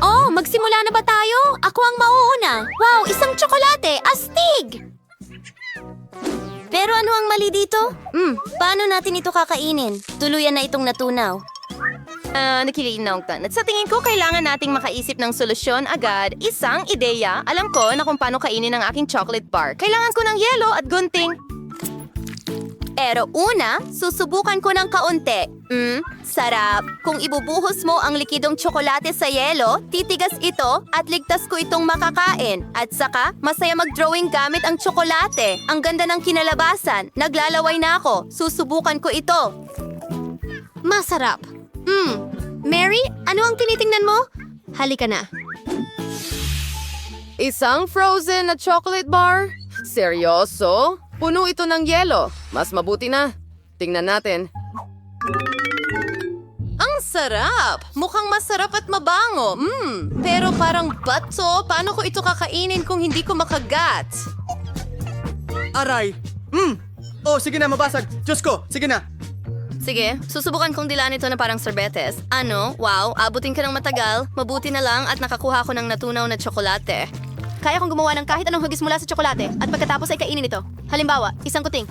Oh, magsimula na ba tayo? Ako ang mauuna. Wow, isang tsokolate! Astig! Pero ano ang mali dito? Paano natin ito kakainin? Tuluyan na itong natunaw. Nakilinaw ka. At sa tingin ko, kailangan nating makaisip ng solusyon agad. Isang ideya. Alam ko na kung paano kainin ang aking chocolate bar. Kailangan ko ng yelo at gunting. Pero una, susubukan ko ng kaunti. Sarap. Kung ibubuhos mo ang likidong tsokolate sa yelo, titigas ito at ligtas ko itong makakain. At saka, masaya mag-drawing gamit ang tsokolate. Ang ganda ng kinalabasan. Naglalaway na ako. Susubukan ko ito. Masarap. Mary, ano ang tinitingnan mo? Halika na. Isang frozen na chocolate bar? Seryoso? Puno ito ng yelo. Mas mabuti na. Tingnan natin. Ang sarap! Mukhang masarap at mabango. Pero parang bato. Paano ko ito kakainin kung hindi ko makagat? Aray! Oh, sige na, mabasag. Diyos ko, sige na. Sige, susubukan kong dilaan ito na parang sorbetes. Ano? Wow, abutin ka ng matagal. Mabuti na lang at nakakuha ko ng natunaw na tsokolate. Kaya kong gumawa ng kahit anong hugis mula sa tsokolate at pagkatapos ay kainin ito. Halimbawa, isang kuting.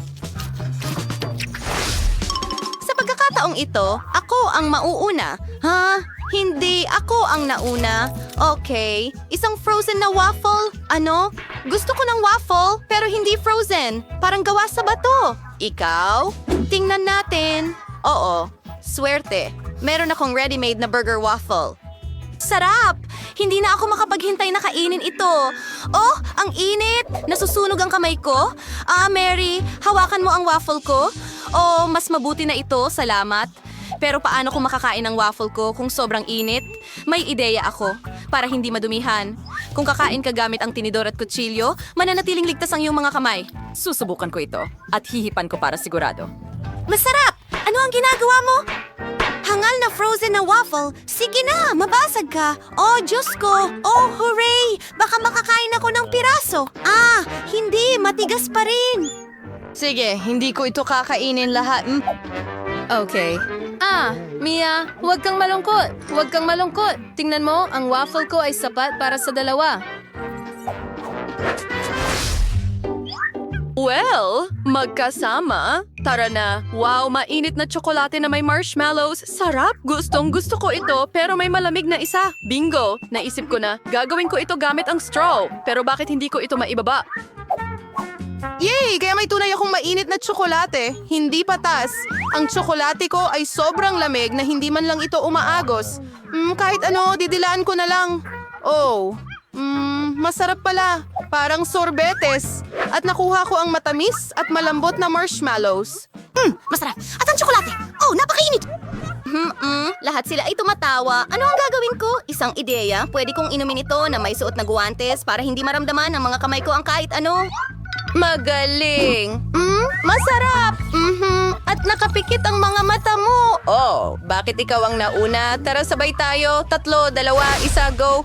Sa pagkakataong ito, ako ang mauuna. Ha? Hindi, ako ang nauna. Okay, isang frozen na waffle. Ano? Gusto ko ng waffle, pero hindi frozen. Parang gawa sa bato. Ikaw? Tingnan natin. Oo, swerte. Meron akong ready-made na burger waffle. Sarap! Hindi na ako makapaghintay na kainin ito. Oh, ang init! Nasusunog ang kamay ko. Mary, hawakan mo ang waffle ko. Oh, mas mabuti na ito, salamat. Pero paano ko makakain ang waffle ko kung sobrang init? May ideya ako, para hindi madumihan. Kung kakain ka gamit ang tinidor at kutsilyo, mananatiling ligtas ang iyong mga kamay. Susubukan ko ito at hihipan ko para sigurado. Masarap! Ano ang ginagawa mo? Hangal na frozen na waffle. Sige na, mabasag ka. Oh, Diyos ko. Oh, hooray! Baka makakain ako ng piraso. Hindi. Matigas pa rin. Sige, hindi ko ito kakainin lahat. Okay. Mia, huwag kang malungkot. Huwag kang malungkot. Tingnan mo, ang waffle ko ay sapat para sa dalawa. Well, magkasama. Tara na. Wow, mainit na tsokolate na may marshmallows. Sarap! Gustong gusto ko ito, pero may malamig na isa. Bingo! Naisip ko na, gagawin ko ito gamit ang straw. Pero bakit hindi ko ito maibaba? Yay! Kaya may tunay akong mainit na tsokolate. Hindi patas. Ang tsokolate ko ay sobrang lamig na hindi man lang ito umaagos. Kahit ano, didilaan ko na lang. Oh, masarap pala. Parang sorbetes. At nakuha ko ang matamis at malambot na marshmallows. Masarap. At ang tsokolate. Oh, napakainit. Lahat sila ay tumatawa. Ano ang gagawin ko? Isang ideya. Pwede kong inumin ito na may suot na guwantes para hindi maramdaman ng mga kamay ko ang kahit ano. Magaling! Masarap! At nakapikit ang mga mata mo. Oh, bakit ikaw ang nauna? Tara sabay tayo. 3, 2, 1, go!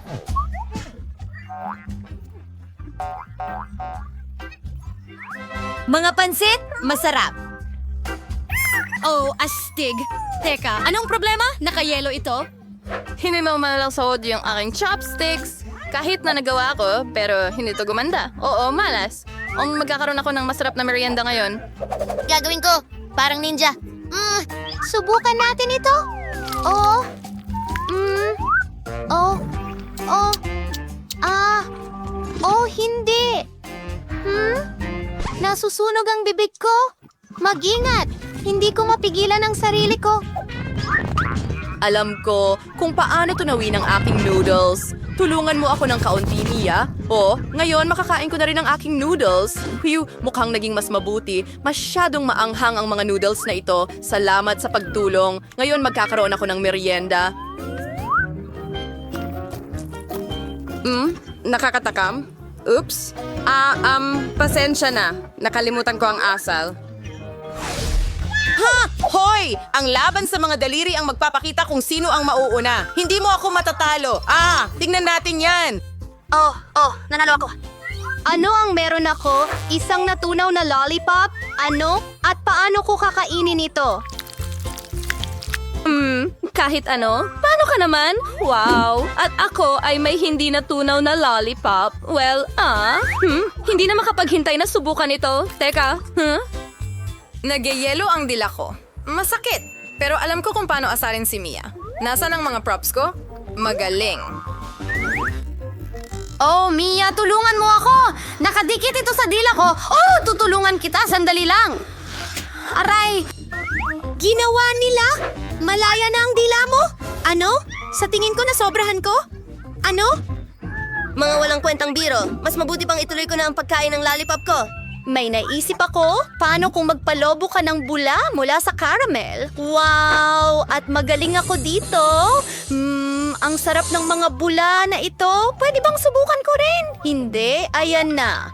Mga pansit, masarap. Oh, astig. Teka, anong problema? Nakayelo ito? Hindi mo man lang sa audio yung aking chopsticks. Kahit na nagawa ko, pero hindi to gumanda. Oo, malas. Magkakaroon ako ng masarap na merienda ngayon. Gagawin ko. Parang ninja. Subukan natin ito. Oh. Oh. Oh. Oh, hindi. Nasusunog ang bibig ko. Mag-ingat. Hindi ko mapigilan ang sarili ko. Alam ko kung paano tunawin ang aking noodles. Tulungan mo ako ng kaunti, Mia. Ngayon makakain ko na rin ang aking noodles. Mukhang naging mas mabuti. Masyadong maanghang ang mga noodles na ito. Salamat sa pagtulong. Ngayon magkakaroon ako ng merienda. Nakakatakam? Oops. Pasensya na. Nakalimutan ko ang asal. Ha! Hoy! Ang laban sa mga daliri ang magpapakita kung sino ang mauuna. Hindi mo ako matatalo. Tingnan natin yan. Oh, nanalo ako. Ano ang meron ako? Isang natunaw na lollipop? Ano? At paano ko kakainin ito? Kahit ano? Paano ka naman? Wow! At ako ay may hindi natunaw na lollipop. Well, hindi na makapaghintay na subukan ito. Teka, Nagyayelo ang dila ko. Masakit. Pero alam ko kung paano asarin si Mia. Nasaan ang mga props ko? Magaling. Oh, Mia, tulungan mo ako! Nakadikit ito sa dila ko. Oh, tutulungan kita. Sandali lang. Aray! ginawa nila? Malaya na ang dila mo? Ano? Sa tingin ko na sobrahan ko? Ano? Mga walang kwentang biro. Mas mabuti pang ituloy ko na ang pagkain ng lollipop ko. May naisip ako, paano kung magpalobo ka ng bula mula sa caramel? Wow! At magaling ako dito. Ang sarap ng mga bula na ito. Pwede bang subukan ko rin? Hindi, ayan na.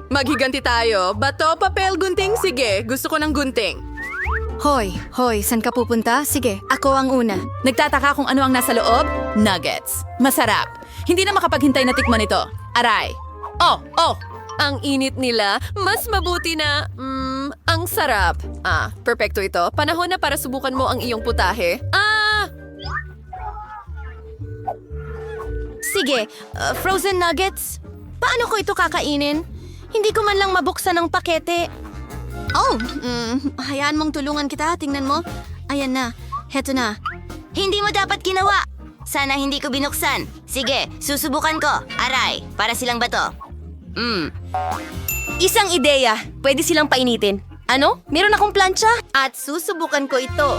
Maghiganti tayo. Bato, papel, gunting? Sige, gusto ko ng gunting. Hoy, saan ka pupunta? Sige, ako ang una. Nagtataka kung ano ang nasa loob? Nuggets. Masarap. Hindi na makapaghintay na tikman ito. Aray. Oh! Ang init nila, mas mabuti na, ang sarap. Perpekto ito. Panahon na para subukan mo ang iyong putahe. Sige, frozen nuggets. Paano ko ito kakainin? Hindi ko man lang mabuksan ang pakete. Oh, hayaan mong tulungan kita. Tingnan mo. Ayan na. Heto na. Hindi mo dapat ginawa. Sana hindi ko binuksan. Sige, susubukan ko. Aray, para silang bato. Isang ideya. Pwede silang painitin. Ano? Meron akong plancha? At susubukan ko ito.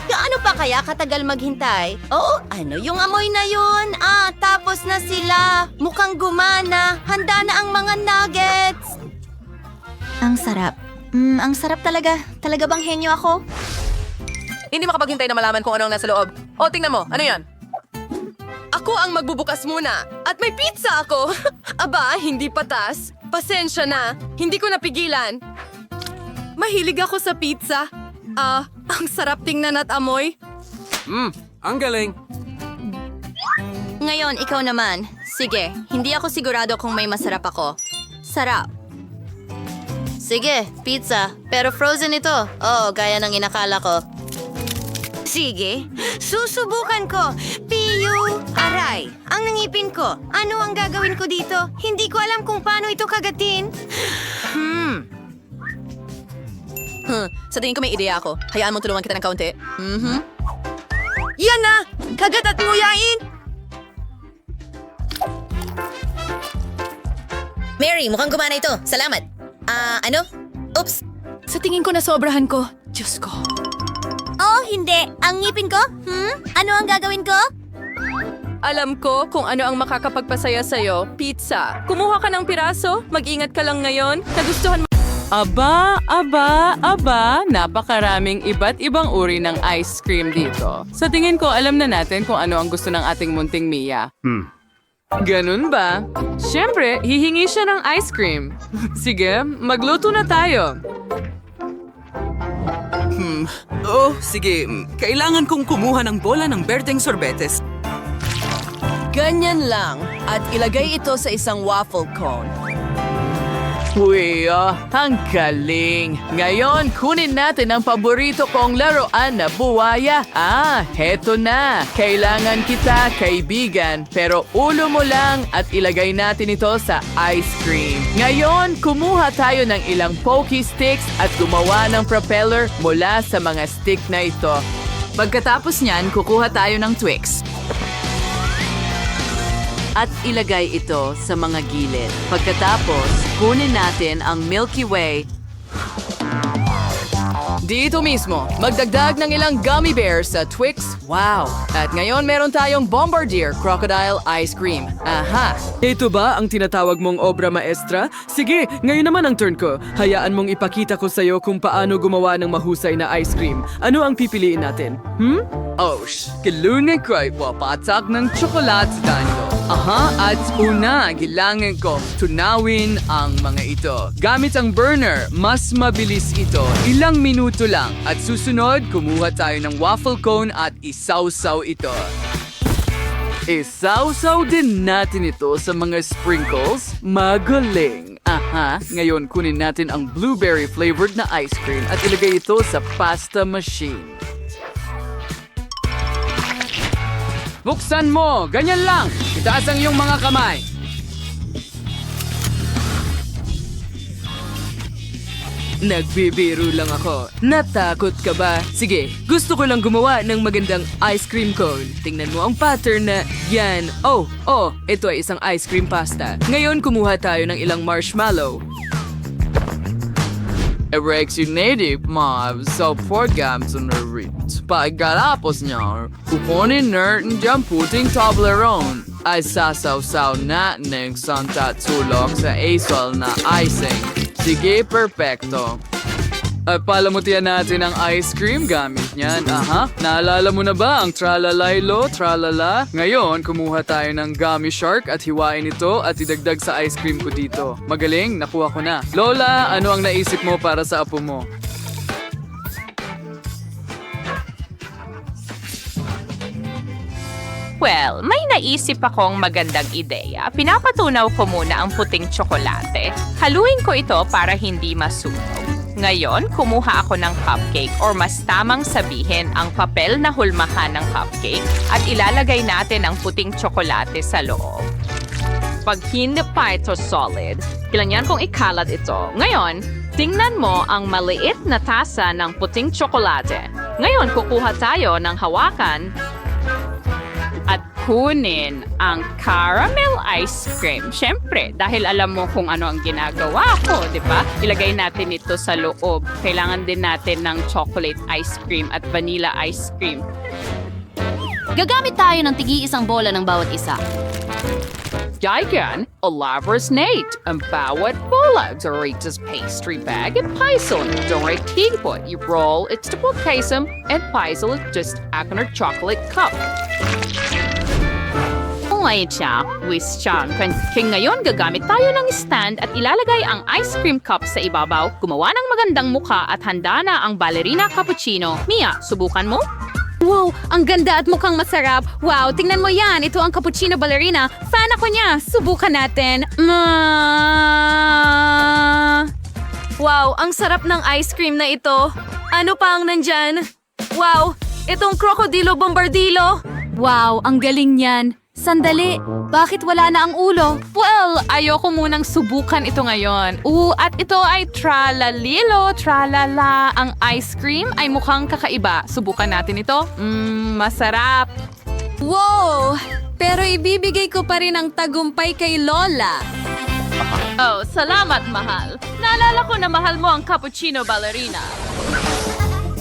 Gaano pa kaya katagal maghintay? Oo, ano yung amoy na yun? Tapos na sila. Mukhang gumana. Handa na ang mga nuggets. Ang sarap. Ang sarap talaga. Talaga bang henyo ako? Hindi makapaghintay na malaman kung ano ang nasa loob. O, tingnan mo. Ano yan? Ako ang magbubukas muna. At may pizza ako. Aba, hindi patas. Pasensya na. Hindi ko napigilan. Mahilig ako sa pizza. Ang sarap tingnan at amoy. Ang galing. Ngayon, ikaw naman. Sige, hindi ako sigurado kung may masarap ako. Sarap. Sige, pizza. Pero frozen ito. Oo, gaya ng inakala ko. Sige, susubukan ko. Piyu! Aray, ang nangipin ko. Ano ang gagawin ko dito? Hindi ko alam kung paano ito kagatin. Sa tingin ko may ideya ako. Hayaan mong tulungan kita ng kaunti. Yan na! Kagat at nguyain! Mary, mukhang gumana ito. Salamat. Ano? Oops. Sa tingin ko na sobrahan ko. Diyos ko. Oh, hindi. Ang ngipin ko? Ano ang gagawin ko? Alam ko kung ano ang makakapagpasaya sa'yo. Pizza. Kumuha ka ng piraso. Mag-ingat ka lang ngayon. Nagustuhan mo. Aba, napakaraming iba't ibang uri ng ice cream dito. Sa tingin ko, alam na natin kung ano ang gusto ng ating munting Mia. Ganun ba? Siyempre, hihingi siya ng ice cream. Sige, magluto na tayo. Oh, sige. Kailangan kong kumuha ng bola ng berdeng sorbetes. Ganyan lang. At ilagay ito sa isang waffle cone. Uy, ang galing. Ngayon, kunin natin ang paborito kong laruan na buwaya. Heto na. Kailangan kita, kaibigan. Pero ulo mo lang at ilagay natin ito sa ice cream. Ngayon, kumuha tayo ng ilang pokey sticks at gumawa ng propeller mula sa mga stick na ito. Pagkatapos niyan, kukuha tayo ng Twix. At ilagay ito sa mga gilid. Pagkatapos, kunin natin ang Milky Way. Dito mismo, magdagdag ng ilang gummy bears sa Twix. Wow! At ngayon meron tayong Bombardier Crocodile Ice Cream. Aha! Ito ba ang tinatawag mong obra maestra? Sige, ngayon naman ang turn ko. Hayaan mong ipakita ko sa'yo kung paano gumawa ng mahusay na ice cream. Ano ang pipiliin natin? Kalungan ko ay wapatak ng tsokolat sa danyo. At una, kailangan ko tunawin ang mga ito. Gamit ang burner, mas mabilis ito. Ilang minuto lang. At susunod, kumuha tayo ng waffle cone at isawsaw ito. Isawsaw din natin ito sa mga sprinkles. Magaling. Aha, ngayon kunin natin ang blueberry-flavored na ice cream at ilagay ito sa pasta machine. Buksan mo! Ganyan lang! Itaas ang iyong mga kamay! Nagbibiro lang ako. Natakot ka ba? Sige, gusto ko lang gumawa ng magandang ice cream cone. Tingnan mo ang pattern na yan. Oh, ito ay isang ice cream pasta. Ngayon kumuha tayo ng ilang marshmallow. Erex yung native mob sa programs na rin. Pagkalapos niya, kukunin natin dyan puting Toblerone ay sasawsaw natin sa tatsulok sa asal na icing. Sige, perfecto. At palamutian natin ang ice cream gamit niyan. Aha, naalala mo na ba ang tralalaylo, tralala? Ngayon, kumuha tayo ng gummy shark at hiwain ito at idagdag sa ice cream ko dito. Magaling, nakuha ko na. Lola, ano ang naisip mo para sa apo mo? Well, may naisip akong magandang ideya. Pinapatunaw ko muna ang puting tsokolate. Haluin ko ito para hindi masunog. Ngayon, kumuha ako ng cupcake or mas tamang sabihin ang papel na hulmahan ng cupcake at ilalagay natin ang puting tsokolate sa loob. Pag hindi pa ito solid, kailangan kong ikalat ito. Ngayon, tingnan mo ang maliit na tasa ng puting tsokolate. Ngayon, kukuha tayo ng hawakan at kunin ang caramel ice cream. Siyempre, dahil alam mo kung ano ang ginagawa ko, di ba? Ilagay natin ito sa loob. Kailangan din natin ng chocolate ice cream at vanilla ice cream. Gagamit tayo ng tigi-isang bola ng bawat isa. Diagon, elaborate Nate, ang bawat bola Doritos pastry bag at paisel. Direct higpot, you roll its double casem and paisel it just akin or chocolate cup. Ngayon siya, whisk siyang. Kaya ngayon gagamit tayo ng stand at ilalagay ang ice cream cup sa ibabaw, gumawa ng magandang mukha at handa na ang ballerina cappuccino. Mia, subukan mo? Wow, ang ganda at mukhang masarap. Wow, tingnan mo yan. Ito ang cappuccino ballerina. Fan ako niya. Subukan natin. Wow, ang sarap ng ice cream na ito. Ano pa ang nandyan? Wow, itong krokodilo bombardilo. Wow, ang galing niyan. Sandali, bakit wala na ang ulo? Well, ayoko munang subukan ito ngayon. At ito ay tralalilo, tralala. Ang ice cream ay mukhang kakaiba. Subukan natin ito. Masarap. Wow, pero ibibigay ko pa rin ang tagumpay kay Lola. Oh, salamat, mahal. Naalala ko na mahal mo ang cappuccino ballerina.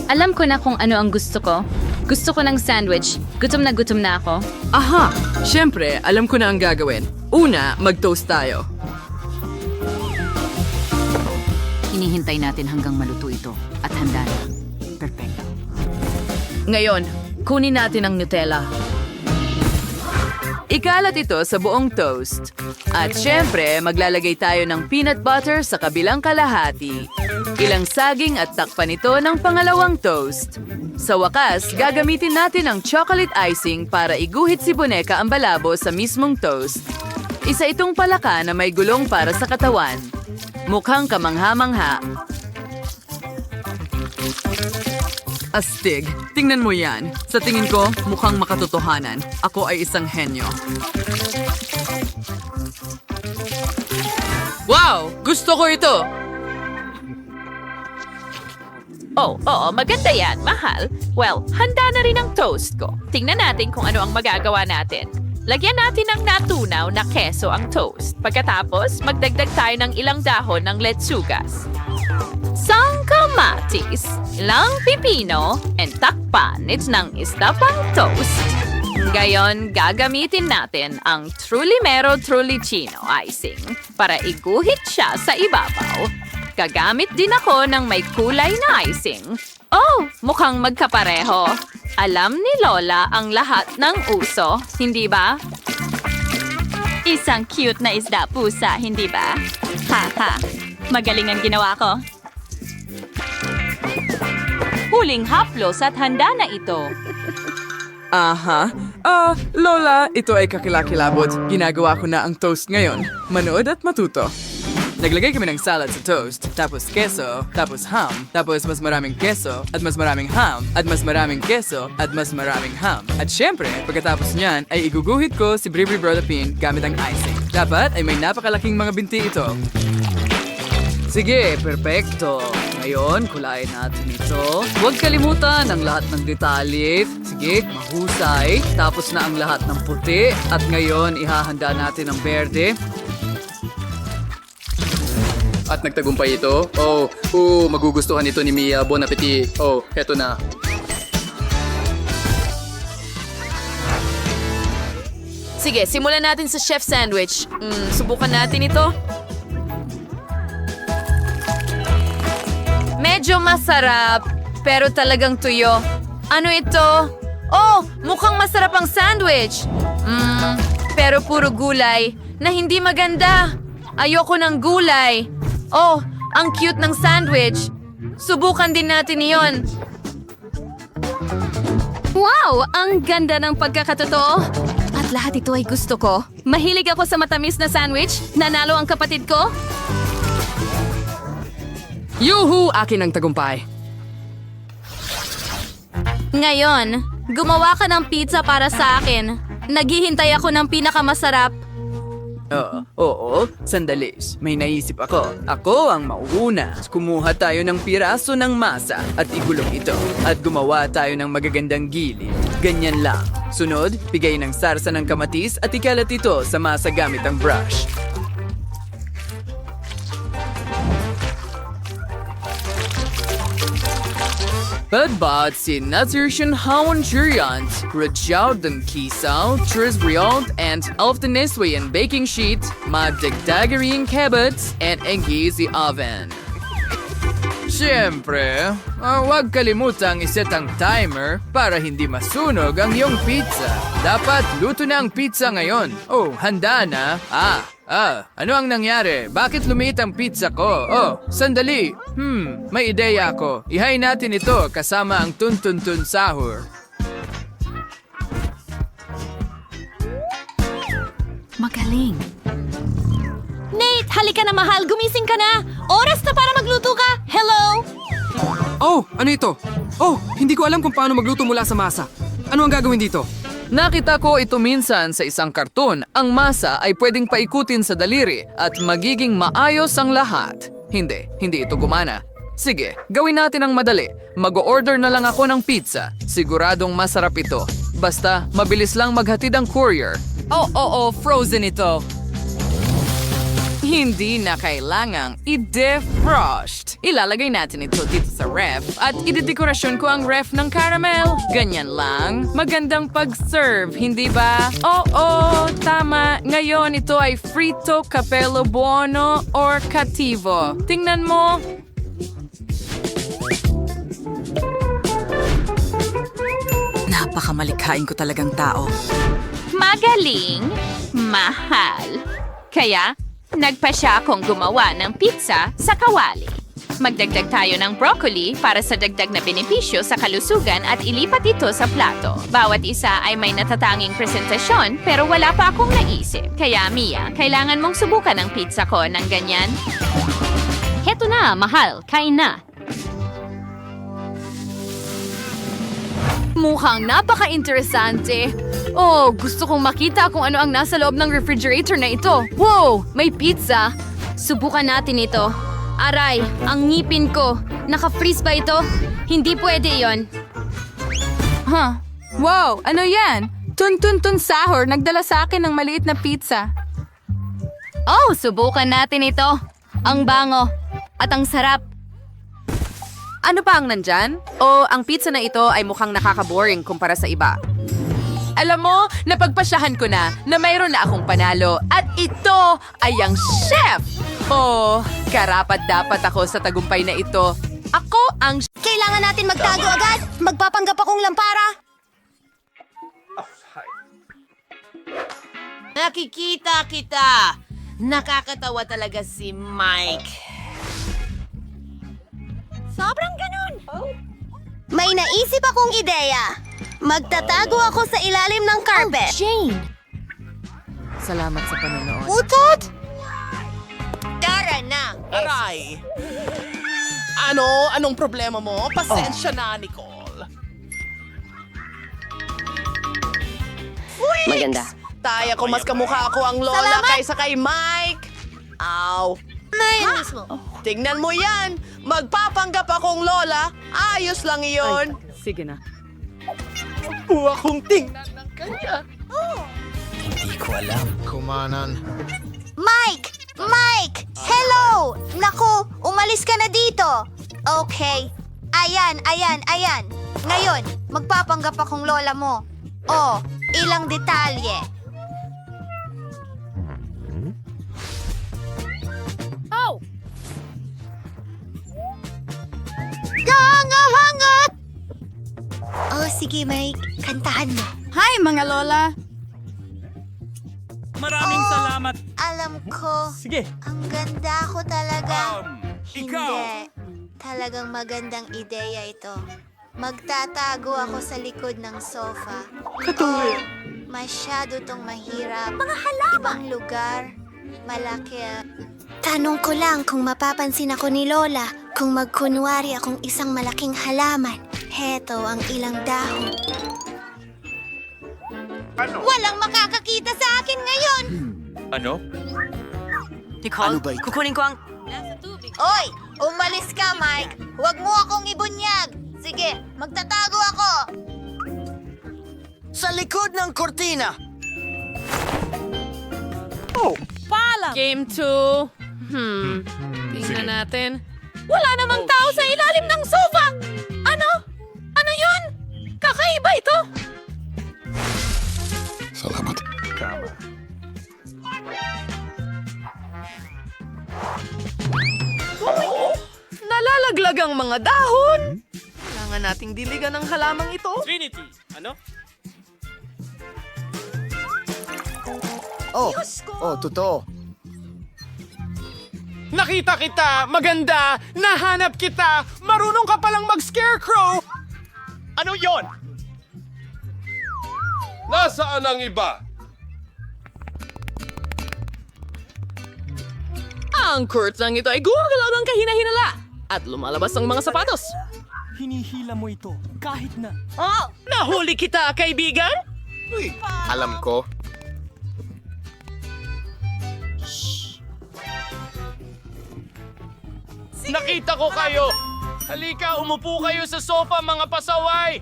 Alam ko na kung ano ang gusto ko. Gusto ko ng sandwich. Gutom na ako. Aha! Siyempre, alam ko na ang gagawin. Una, mag-toast tayo. Hinihintay natin hanggang maluto ito at handa na. Perfecto. Ngayon, kunin natin ang Nutella. Ikalat ito sa buong toast. At syempre, maglalagay tayo ng peanut butter sa kabilang kalahati. Ilang saging at takpan ito ng pangalawang toast. Sa wakas, gagamitin natin ang chocolate icing para iguhit si Boneka ang balabo sa mismong toast. Isa itong palaka na may gulong para sa katawan. Mukhang kamangha-mangha. Astig, tingnan mo yan. Sa tingin ko, mukhang makatotohanan. Ako ay isang henyo. Wow! Gusto ko ito! Oo, maganda yan, mahal. Well, handa na rin ang toast ko. Tingnan natin kung ano ang magagawa natin. Lagyan natin ng natunaw na keso ang toast. Pagkatapos, magdagdag tayo ng ilang dahon ng letsugas. Isang kamatis, ilang pipino, and takpan ng isda pang toast. Ngayon, gagamitin natin ang Trulimero Trulicino icing para iguhit siya sa ibabaw. Gagamit din ako ng may kulay na icing. Oh, mukhang magkapareho. Alam ni Lola ang lahat ng uso, hindi ba? Isang cute na isda pusa, hindi ba? Ha. Magaling ang ginawa ko. Huling haplos at handa na ito. Aha. Lola, ito ay kakilakilabot. Ginagawa ko na ang toast ngayon. Manood at matuto. Naglagay kami ng salad sa toast, tapos keso, tapos ham, tapos mas maraming keso, at mas maraming ham, at mas maraming keso, at mas maraming ham. At syempre, pagkatapos niyan, ay iguguhit ko si Bribri Brotapin gamit ang icing. Dapat ay may napakalaking mga binti ito. Sige, perpekto. Ngayon, kulayin natin ito. Huwag kalimutan ang lahat ng detalye. Sige, mahusay. Tapos na ang lahat ng puti. At ngayon, ihahanda natin ang berde. At nagtagumpay ito. Magugustuhan ito ni Mia. Bon appetit. Heto na. Sige, simulan natin sa chef sandwich. Subukan natin ito. Medyo masarap, pero talagang tuyo. Ano ito? Oh, mukhang masarap ang sandwich. Pero puro gulay na hindi maganda. Ayoko ng gulay. Oh, ang cute ng sandwich. Subukan din natin iyon. Wow! Ang ganda ng pagkakatotoo. At lahat ito ay gusto ko. Mahilig ako sa matamis na sandwich. Nanalo ang kapatid ko. Yuhu! Akin ang tagumpay. Ngayon, gumawa ka ng pizza para sa akin. Naghihintay ako ng pinakamasarap. Oo, sandali. May naisip ako. Ako ang mauuna. Kumuha tayo ng piraso ng masa at igulong ito. At gumawa tayo ng magagandang gilid. Ganyan lang. Sunod, bigay ng sarsa ng kamatis at ikalat ito sa masa gamit ang brush. Pagbat si Nazirchen Hawan Juriant, Rajal den Kiesau, Tris Rialt, and auf den Neswayan baking sheet, magdagdagaring kabats, and engizi oven. Siyempre, huwag kalimutang iset ang timer para hindi masunog ang iyong pizza. Dapat luto na ang pizza ngayon. Oh, handa na? Ano ang nangyari? Bakit lumiit ang pizza ko? Oh, sandali. May ideya ako. Ihay natin ito kasama ang tun-tun-tun sahur. Magaling. Nate, halika na mahal. Gumising ka na. Oras na para magluto ka. Hello? Oh, ano ito? Oh, hindi ko alam kung paano magluto mula sa masa. Ano ang gagawin dito? Nakita ko ito minsan sa isang karton. Ang masa ay pwedeng paikutin sa daliri at magiging maayos ang lahat. Hindi ito gumana. Sige, gawin natin ang madali. Mag-order na lang ako ng pizza. Siguradong masarap ito. Basta, mabilis lang maghatid ang courier. Frozen ito. Hindi na kailangang i-defrost. Ilalagay natin ito dito sa ref at idedekorasyon ko ang ref ng caramel. Ganyan lang. Magandang pag-serve, hindi ba? Oo, tama. Ngayon ito ay frito, capello buono, or cattivo. Tingnan mo. Napakamalikhain ko talagang tao. Magaling, mahal. Kaya, nagpasya akong gumawa ng pizza sa kawali. Magdagdag tayo ng broccoli para sa dagdag na benepisyo sa kalusugan at ilipat ito sa plato. Bawat isa ay may natatanging presentasyon pero wala pa akong naisip. Kaya Mia, kailangan mong subukan ang pizza ko ng ganyan. Heto na, mahal. Kain na. Mukhang napaka-interesante. Oh, gusto kong makita kung ano ang nasa loob ng refrigerator na ito. Wow! May pizza. Subukan natin ito. Aray, ang ngipin ko. Naka-freeze ba ito? Hindi pwede yon. Wow, ano yan? Tun-tun-tun sahur, nagdala sa akin ng maliit na pizza. Oh, subukan natin ito. Ang bango. At ang sarap. Ano pa ang nandyan? O ang pizza na ito ay mukhang nakaka-boring kumpara sa iba? Alam mo, napagpasyahan ko na mayroon na akong panalo at ito ay ang chef! Oh, karapat-dapat ako sa tagumpay na ito. Ako ang Kailangan natin magtago agad. Magpapanggap akong lampara. Nakikita kita! Nakakatawa talaga si Mike. Sobrang ganun. May naisip akong ideya. Magtatago ako sa ilalim ng carpet. Jane! Salamat sa panonood. Utot! Tara na. Aray! Anong problema mo? Pasensya na, Nicole. Maganda. Taya ko mas kamukha ako ang lola kaysa kay Mike. Aw. Tingnan mo yan. Magpapanggap akong lola. Ayos lang iyon. Sige na. Buwa kong tingnan ng kanya. Mike! Mike! Hello! Naku, umalis ka na dito. Okay. Ayan. Ngayon, magpapanggap akong lola mo. Oh, ilang detalye. Hanga-hanga! Oh, sige, Mike. Kantahan mo. Hi, mga lola! Maraming salamat. Alam ko. Sige. Ang ganda ko talaga. Ikaw. Hindi. Talagang magandang ideya ito. Magtatago ako sa likod ng sofa. Oh, masyado tong mahirap. Mga halaman. Ibang lugar. Malaki. Tanong ko lang kung mapapansin ako ni Lola kung magkunwari akong isang malaking halaman. Heto ang ilang dahon. Walang makakakita sa akin ngayon! Nicole, kukunin ko ang... Oy! Umalis ka, Mike! Huwag mo akong ibunyag! Sige, magtatago ako! Sa likod ng kortina. Game 2. Tingnan natin. Wala namang tao sa ilalim ng sofa! Ano? Ano yun? Kakaiba ito! Nalalaglag ang mga dahon! Kailangan nating diligan ang halamang ito. Trinity, ano? Totoo. Nakita kita! Maganda! Nahanap kita! Marunong ka palang mag-scarecrow! Ano yon? Nasaan ang iba? Ang curtain ito ay gumagalaw ng kahina-hinala at lumalabas ang mga sapatos. Hinihila mo ito kahit na... Oh! Nahuli kita, kaibigan? Alam ko. Nakita ko kayo! Halika, umupo kayo sa sofa, mga pasaway!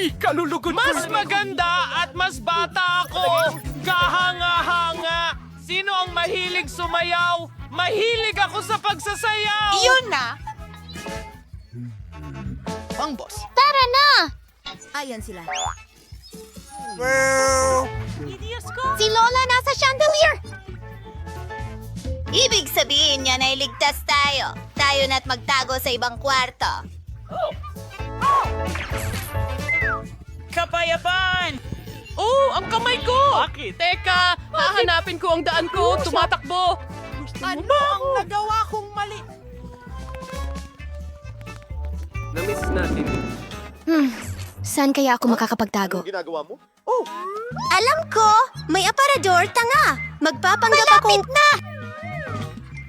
Ikalulugod mas maganda at mas bata ako! Kahanga-hanga! Sino ang mahilig sumayaw? Mahilig ako sa pagsasayaw! Yun na! Pang boss. Tara na! Ayan sila. Si Lola nasa chandelier! Ibig sabihin niya na iligtas tayo. Tayo na't magtago sa ibang kwarto. Kapayapaan! Oh, ang kamay ko! Bakit? Teka, hahanapin ko ang daan ko. Tumatakbo. Ano ang nagawa kong mali? Na-miss natin. Saan kaya ako makakapagtago? Ginagawa mo? Alam ko! May aparador, tanga! Magpapanggap akong... na!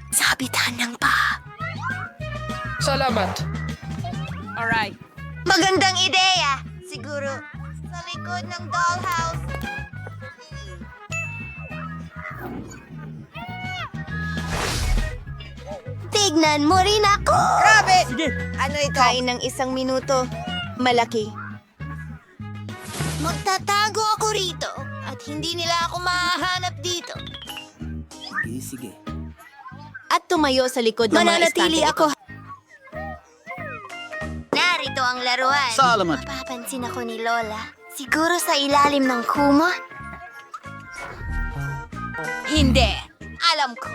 Sa kabitan ng paa. Salamat. Alright. Magandang ideya! Siguro sa likod ng dollhouse. Tignan mo rin ako! Grabe! Sige. Ano ito? Kain ng 1 minuto. Malaki. Magtatago ako rito at hindi nila ako mahahanap dito. Sige. At tumayo sa likod ng mga estante ako. Narito ang laruan. Salamat. Mapapansin ako ni Lola. Siguro sa ilalim ng kumot? Hindi. Alam ko.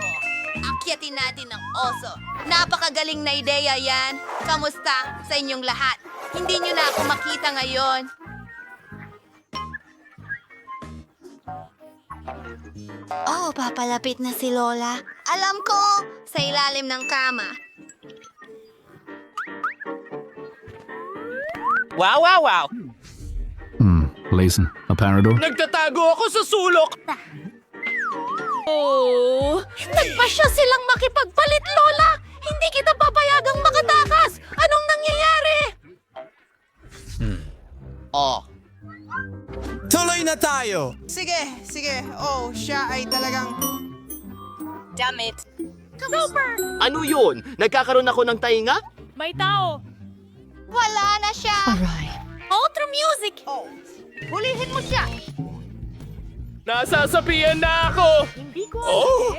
Akyatin natin ang oso. Napakagaling na ideya yan. Kamusta sa inyong lahat? Hindi nyo na ako makita ngayon. Oh, papalapit na si Lola. Alam ko, sa ilalim ng kama. Wow, wow, wow! Layson, aparador. Nagtatago ako sa sulok! Oh, nagpasya silang makipagpalit, Lola! Hindi kita papayagang makatakas! Anong nangyayari? Tuloy na tayo! Sige. Oh, siya ay talagang... Ano yun? Nagkakaroon ako ng tainga? May tao! Wala na siya! Outro music! Oh, hulihin mo siya! Nasasabihan na ako! Hindi ko Oh!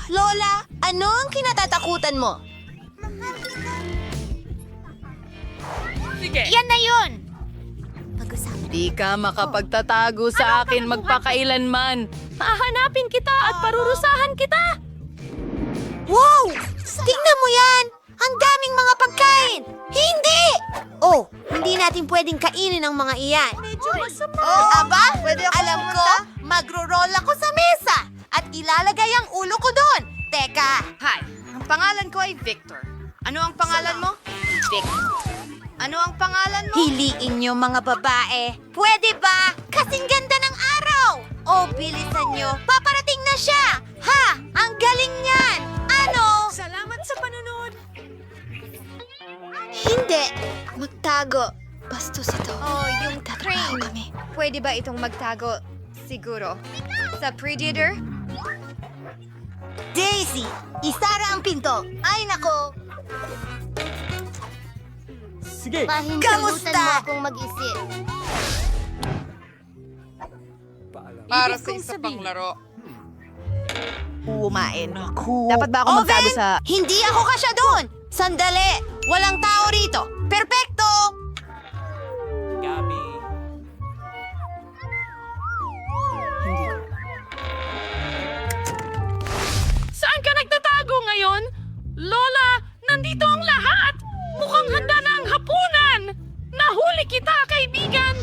Lola, ano ang kinatatakutan mo? Sige. Yan na yun! Di ka makapagtatago sa akin magpakailanman. Hahanapin kita at parurusahan kita. Wow! Tingnan mo yan! Ang daming mga pagkain! Hindi! Oh, hindi natin pwedeng kainin ang mga iyan. Oh, aba, alam ko, magro-roll ako sa mesa at ilalagay ang ulo ko doon. Teka. Hi, ang pangalan ko ay Victor. Ano ang pangalan mo? Victor. Ano ang pangalan mo? Hiliin niyo mga babae. Pwede ba? Kasing ganda ng araw! Oh, bilisan niyo. Paparating na siya! Ha! Ang galing niyan! Ano? Salamat sa panunod. Hindi. Magtago. Bastos ito. Oh, yung train. Kami. Pwede ba itong magtago? Siguro. Sa Predator? Daisy! Isara ang pinto. Ay, nako. Sige! Kamusta? mo akong mag-isip. Para sa isa pang laro. Kumain. Dapat ba ako magtago sa... Hindi ako kasya doon! Sandali! Walang tao rito! Perpekto! Gabi. Saan ka nagtatago ngayon? Lola, nandito ang lahat! Mukhang handa na ang hapunan! Nahuli kita, kaibigan!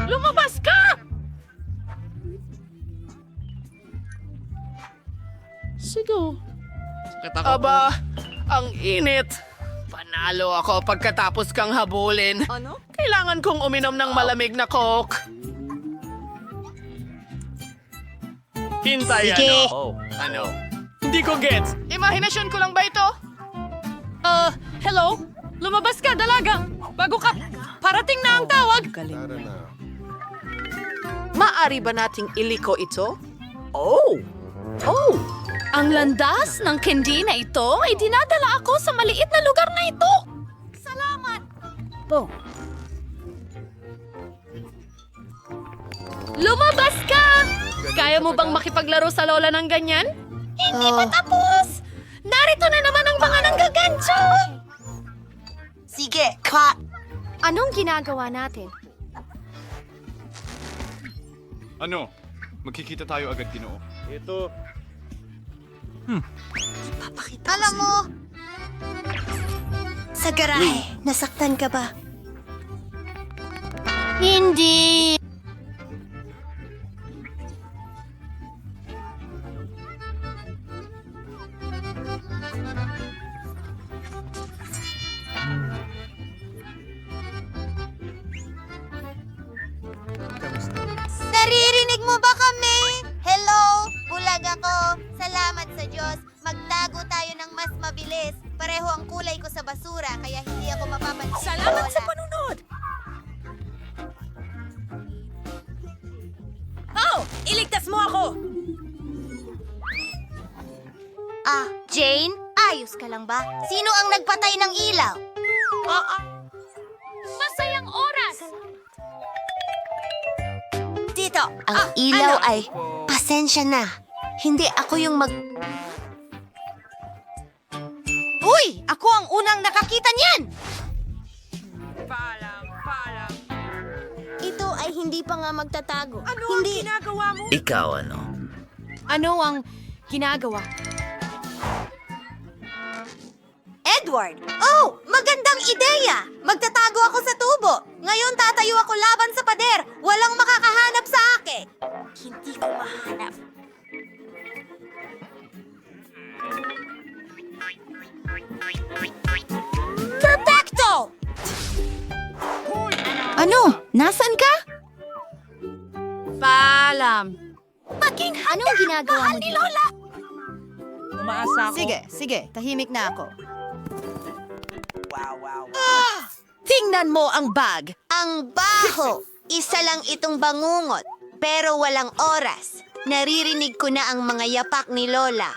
Lumabas ka! Sigo. Aba, ang init. Panalo ako pagkatapos kang habulin. Ano? Kailangan kong uminom ng malamig na Coke. Hintay, Sige. Ano? Hindi ko gets. Imahinasyon ko lang ba ito? Hello? Lumabas ka, dalaga! Bago ka, parating na ang tawag! Maari ba nating iliko ito? Ang landas ng candy na ito ay dinadala ako sa maliit na lugar na ito! Salamat! Lumabas ka! Kaya mo bang makipaglaro sa lola ng ganyan? Hindi pa tapos! Narito na naman ang mga nanggagancho! Sige, ka! Anong ginagawa natin? Ano? Magkikita tayo agad, Ginoo. Ito. Alam mo, sa garahe, nasaktan ka ba? Hindi. Naririnig mo ba kami? Hello? Bulag ako. Salamat sa Diyos. Magtago tayo ng mas mabilis. Pareho ang kulay ko sa basura, kaya hindi ako mapapansin. Salamat sa panunod! Oh! Iligtas mo ako! Ah, Jane? Ayos ka lang ba? Sino ang nagpatay ng ilaw? Masayang oras! Dito, ang ilaw ay... Pasensya na. Hindi ako yung Uy! Ako ang unang nakakita niyan! Ito ay hindi pa nga magtatago. Ano hindi... ang ginagawa mo? Ikaw ano? Ano ang ginagawa? Edward! Oh! Magandang ideya! Magtatago ako sa tubo. Ngayon tatayo ako laban sa pader. Walang makakahanap sa akin. Hindi ko mahanap. Nasaan ka? Paalam. Anong ginagawa mo dito? Umaasa ako. Sige, tahimik na ako. Tingnan mo ang bag. Ang baho! Isa lang itong bangungot, pero walang oras. Naririnig ko na ang mga yapak ni Lola.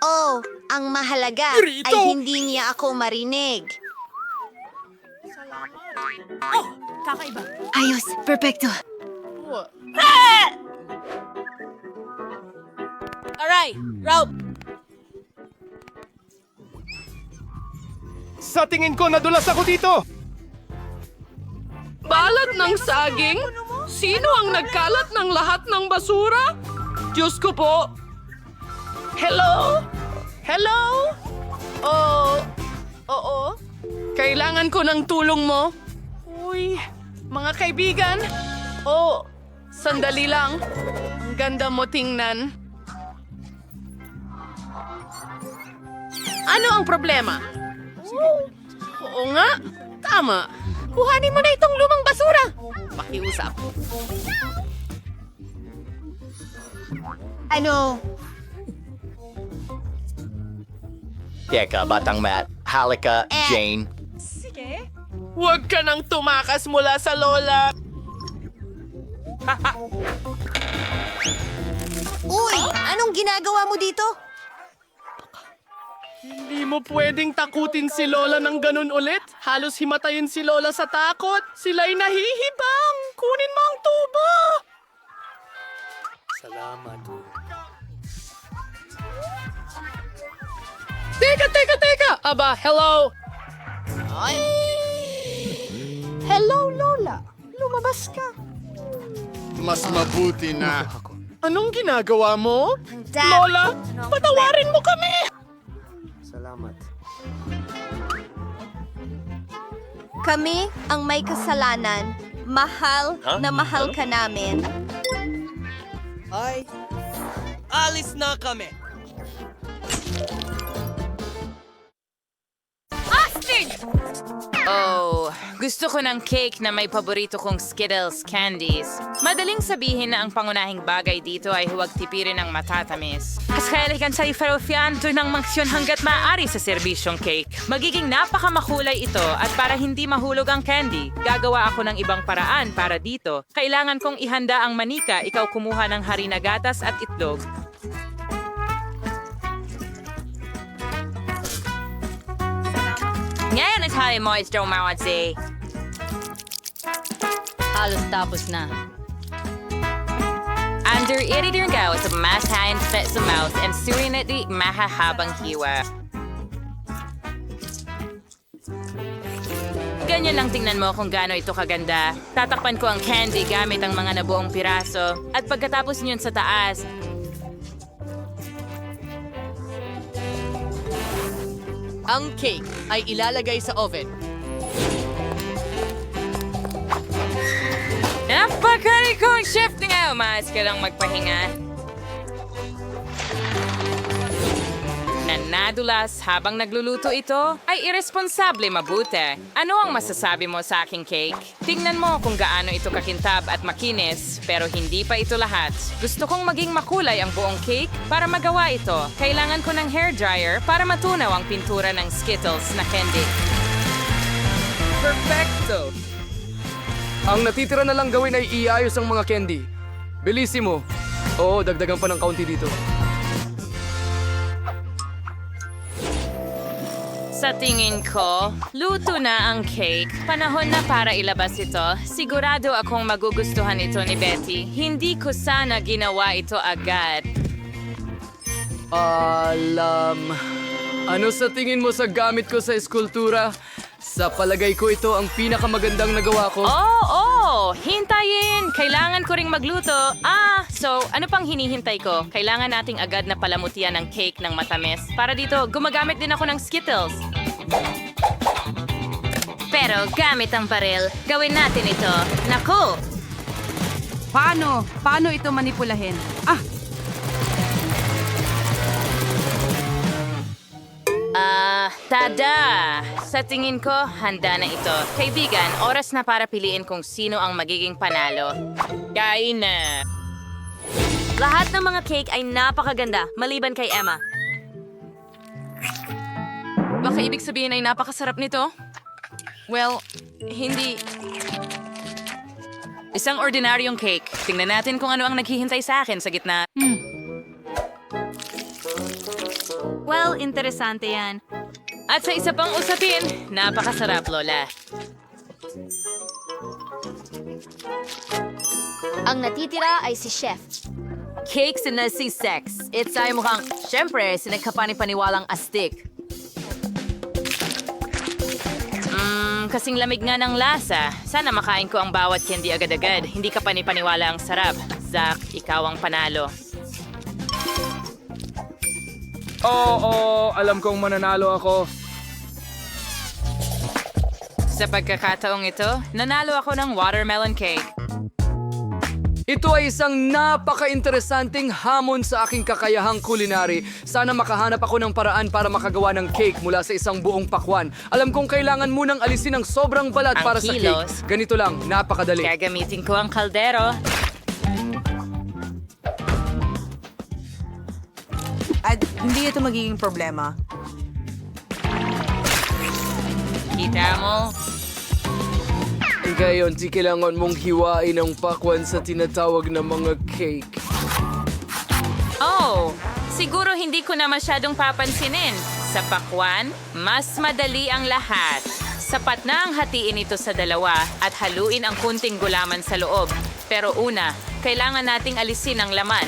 Oh, ang mahalaga ay hindi niya ako marinig. Ayos, perfecto. Alright, route. Sa tingin ko, nadulas ako dito! Balat ng saging? Sino ang nagkalat ng lahat ng basura? Diyos ko po. Hello? Hello? Oo. Kailangan ko ng tulong mo. Uy, mga kaibigan. Sandali lang. Ang ganda mo tingnan. Ano ang problema? Oo nga, tama. Kuhanin mo na itong lumang basura. Pakiusap. Ano? Teka, Batang Matt. Halika, Jane. Huwag ka nang tumakas mula sa lola. Uy, anong ginagawa mo dito? Hindi mo pwedeng takutin si Lola ng ganun ulit. Halos himatayin si Lola sa takot. Sila'y nahihibang. Kunin mo ang tubo. Teka! Aba, hello. Hello, Lola. Lumabas ka. Mas mabuti na. Anong ginagawa mo? Lola, patawarin mo kami. Kami ang may kasalanan. Mahal na mahal ka namin. Alis na kami. Oh, gusto ko ng cake na may paborito kong Skittles candies. Madaling sabihin na ang pangunahing bagay dito ay huwag tipirin ang matatamis. Kaskalikan sa ifarofianto ng mangsyon hanggat maaari sa serbisyong cake. Magiging napakamakulay ito at para hindi mahulog ang candy, gagawa ako ng ibang paraan para dito. Kailangan kong ihanda ang manika, ikaw kumuha ng harina gatas at itlog. Ngayon ay tayo moisture mawatsi. Halos tapos na. Under iridirgaw sa masahin sa mouth and surinati mahahabang hiwa. Ganyan lang tingnan mo kung gaano ito kaganda. Tatakpan ko ang candy gamit ang mga nabuong piraso. At pagkatapos niyon sa taas, Ang cake ay ilalagay sa oven. napakalikong chef nga! Umaas ka lang magpahinga. Nadulas habang nagluluto ito ay irresponsable mabuti. Ano ang masasabi mo sa aking cake? Tingnan mo kung gaano ito kakintab at makinis, pero hindi pa ito lahat. Gusto kong maging makulay ang buong cake para magawa ito. Kailangan ko ng hairdryer para matunaw ang pintura ng Skittles na candy. Perfecto! Ang natitira na lang gawin ay iayos ang mga candy. Bilisimo. Oo, dagdagan pa ng kaunti dito. Sa tingin ko, luto na ang cake. Panahon na para ilabas ito. Sigurado akong magugustuhan ito ni Betty. Hindi ko sana ginawa ito agad. Ano sa tingin mo sa gamit ko sa eskultura? Sa palagay ko ito ang pinakamagandang nagawa ko. Hintayin! Kailangan ko ring magluto. So ano pang hinihintay ko? Kailangan nating agad na palamutian ng cake ng matamis. Para dito, gumagamit din ako ng Skittles. Pero gamit ang baril, gawin natin ito. Naku! Paano ito manipulahin? Tada! Sa tingin ko, handa na ito. Kaibigan, oras na para piliin kung sino ang magiging panalo. Kain na! Lahat ng mga cake ay napakaganda, maliban kay Emma. Baka ibig sabihin ay napakasarap nito? Well, hindi. Isang ordinaryong cake. Tingnan natin kung ano ang naghihintay sa akin sa gitna. Well, interesante yan. At sa isa pang usapin, napakasarap, Lola. Ang natitira ay si Chef. Cakes na si sex. It's ay mukhang, syempre, sinagkapani-paniwalang astig. Kasing lamig nga ng lasa. Sana makain ko ang bawat candy agad-agad. Hindi ka panipaniwala ang sarap. Zach, ikaw ang panalo. Oo, alam kong mananalo ako. Sa pagkakataong ito, nanalo ako ng watermelon cake. Ito ay isang napaka-interesanting hamon sa aking kakayahang kulinary. Sana makahanap ako ng paraan para makagawa ng cake mula sa isang buong pakwan. Alam kong kailangan munang alisin ang sobrang balat Ang para sa kilos. cake. Ganito lang, napakadali. Gagamitin ko ang kaldero. At hindi ito magiging problema. Kita mo? Ngayon, di kailangan mong hiwain ang pakwan sa tinatawag na mga cake. Oh, siguro hindi ko na masyadong papansinin. Sa pakwan, mas madali ang lahat. Sapat na ang hatiin ito sa dalawa at haluin ang kunting gulaman sa loob. Pero una, kailangan nating alisin ang laman.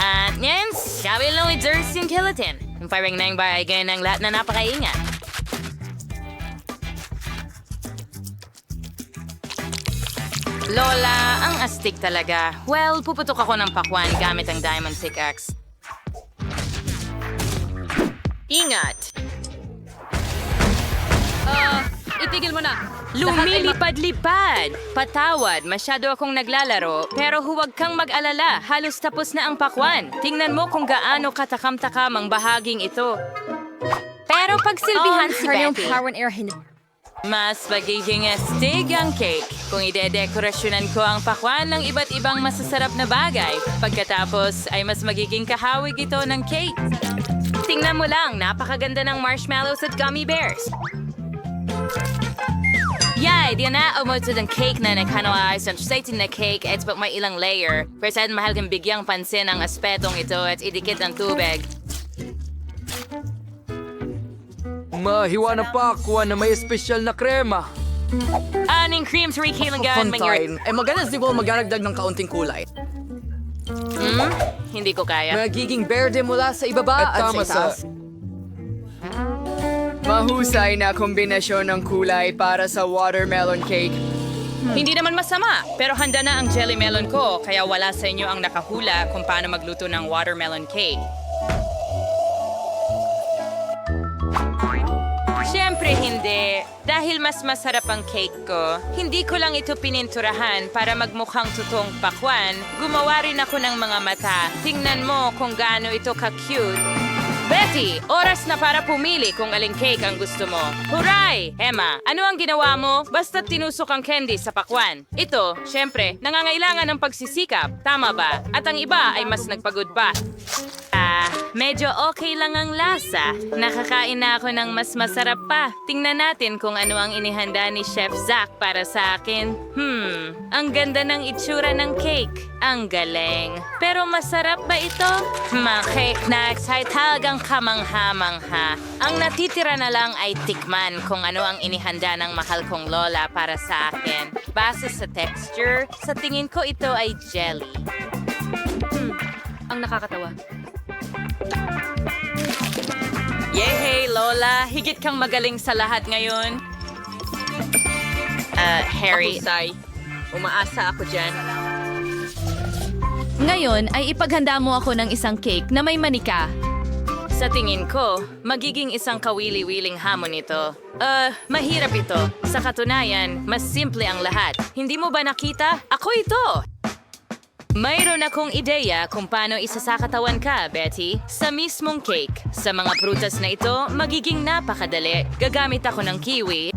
At yan, sabi lang with Durs yung Kilatin. Yung parang na yung bagay ng lahat na napakaingat. Lola, ang astig talaga. Well, puputok ako ng pakwan gamit ang diamond pickaxe. Ingat! Itigil mo na. Lumilipad-lipad! Patawad, masyado akong naglalaro, pero huwag kang mag-alala. Halos tapos na ang pakwan. Tingnan mo kung gaano katakam-takam ang bahaging ito. Pero pagsilbihan si Betty, mas magiging astig ang cake kung idedekorasyonan ko ang pakwan ng iba't ibang masasarap na bagay. Pagkatapos ay mas magiging kahawig ito ng cake. Tingnan mo lang, napakaganda ng marshmallows at gummy bears. Yay! Di na umutod ang cake na nagkanawa sa exciting na cake at pag may ilang layer. Pero saan mahal kang bigyang pansin ang aspetong ito at idikit ng tubig. Mahiwa na pakwan na may espesyal na krema. Aning cream sa kailangan Fontaine. Maganda siguro magdaragdag ng kaunting kulay. Hindi ko kaya. Magiging berde mula sa ibaba At tama sa... Mahusay na kombinasyon ng kulay para sa watermelon cake. Hindi naman masama, pero handa na ang jelly melon ko, kaya wala sa inyo ang nakahula kung paano magluto ng watermelon cake. Siyempre hindi. Dahil mas masarap ang cake ko, hindi ko lang ito pininturahan para magmukhang totoong pakwan. Gumawa rin ako ng mga mata. Tingnan mo kung gaano ito ka-cute. Betty, oras na para pumili kung aling cake ang gusto mo. Huray! Emma, ano ang ginawa mo? Basta't tinusok ang candy sa pakwan. Ito, syempre, nangangailangan ng pagsisikap. Tama ba? At ang iba ay mas nagpagod pa. Medyo okay lang ang lasa. Nakakain na ako ng mas masarap pa. Tingnan natin kung ano ang inihanda ni Chef Zach para sa akin. Ang ganda ng itsura ng cake. Ang galing. Pero masarap ba ito? Mga cake na ay talagang kamangha-mangha. Ang natitira na lang ay tikman kung ano ang inihanda ng mahal kong lola para sa akin. Base sa texture, sa tingin ko ito ay jelly. Ang nakakatawa. Yehey, Lola! Higit kang magaling sa lahat ngayon. Harry. Umaasa ako dyan. Ngayon ay ipaghanda mo ako ng isang cake na may manika. Sa tingin ko, magiging isang kawili-wiling hamon ito. Mahirap ito. Sa katunayan, mas simple ang lahat. Hindi mo ba nakita? Ako ito! Mayroon akong ideya kung paano isasakatawan ka, Betty. Sa mismong cake. Sa mga prutas na ito, magiging napakadali. Gagamit ako ng kiwi.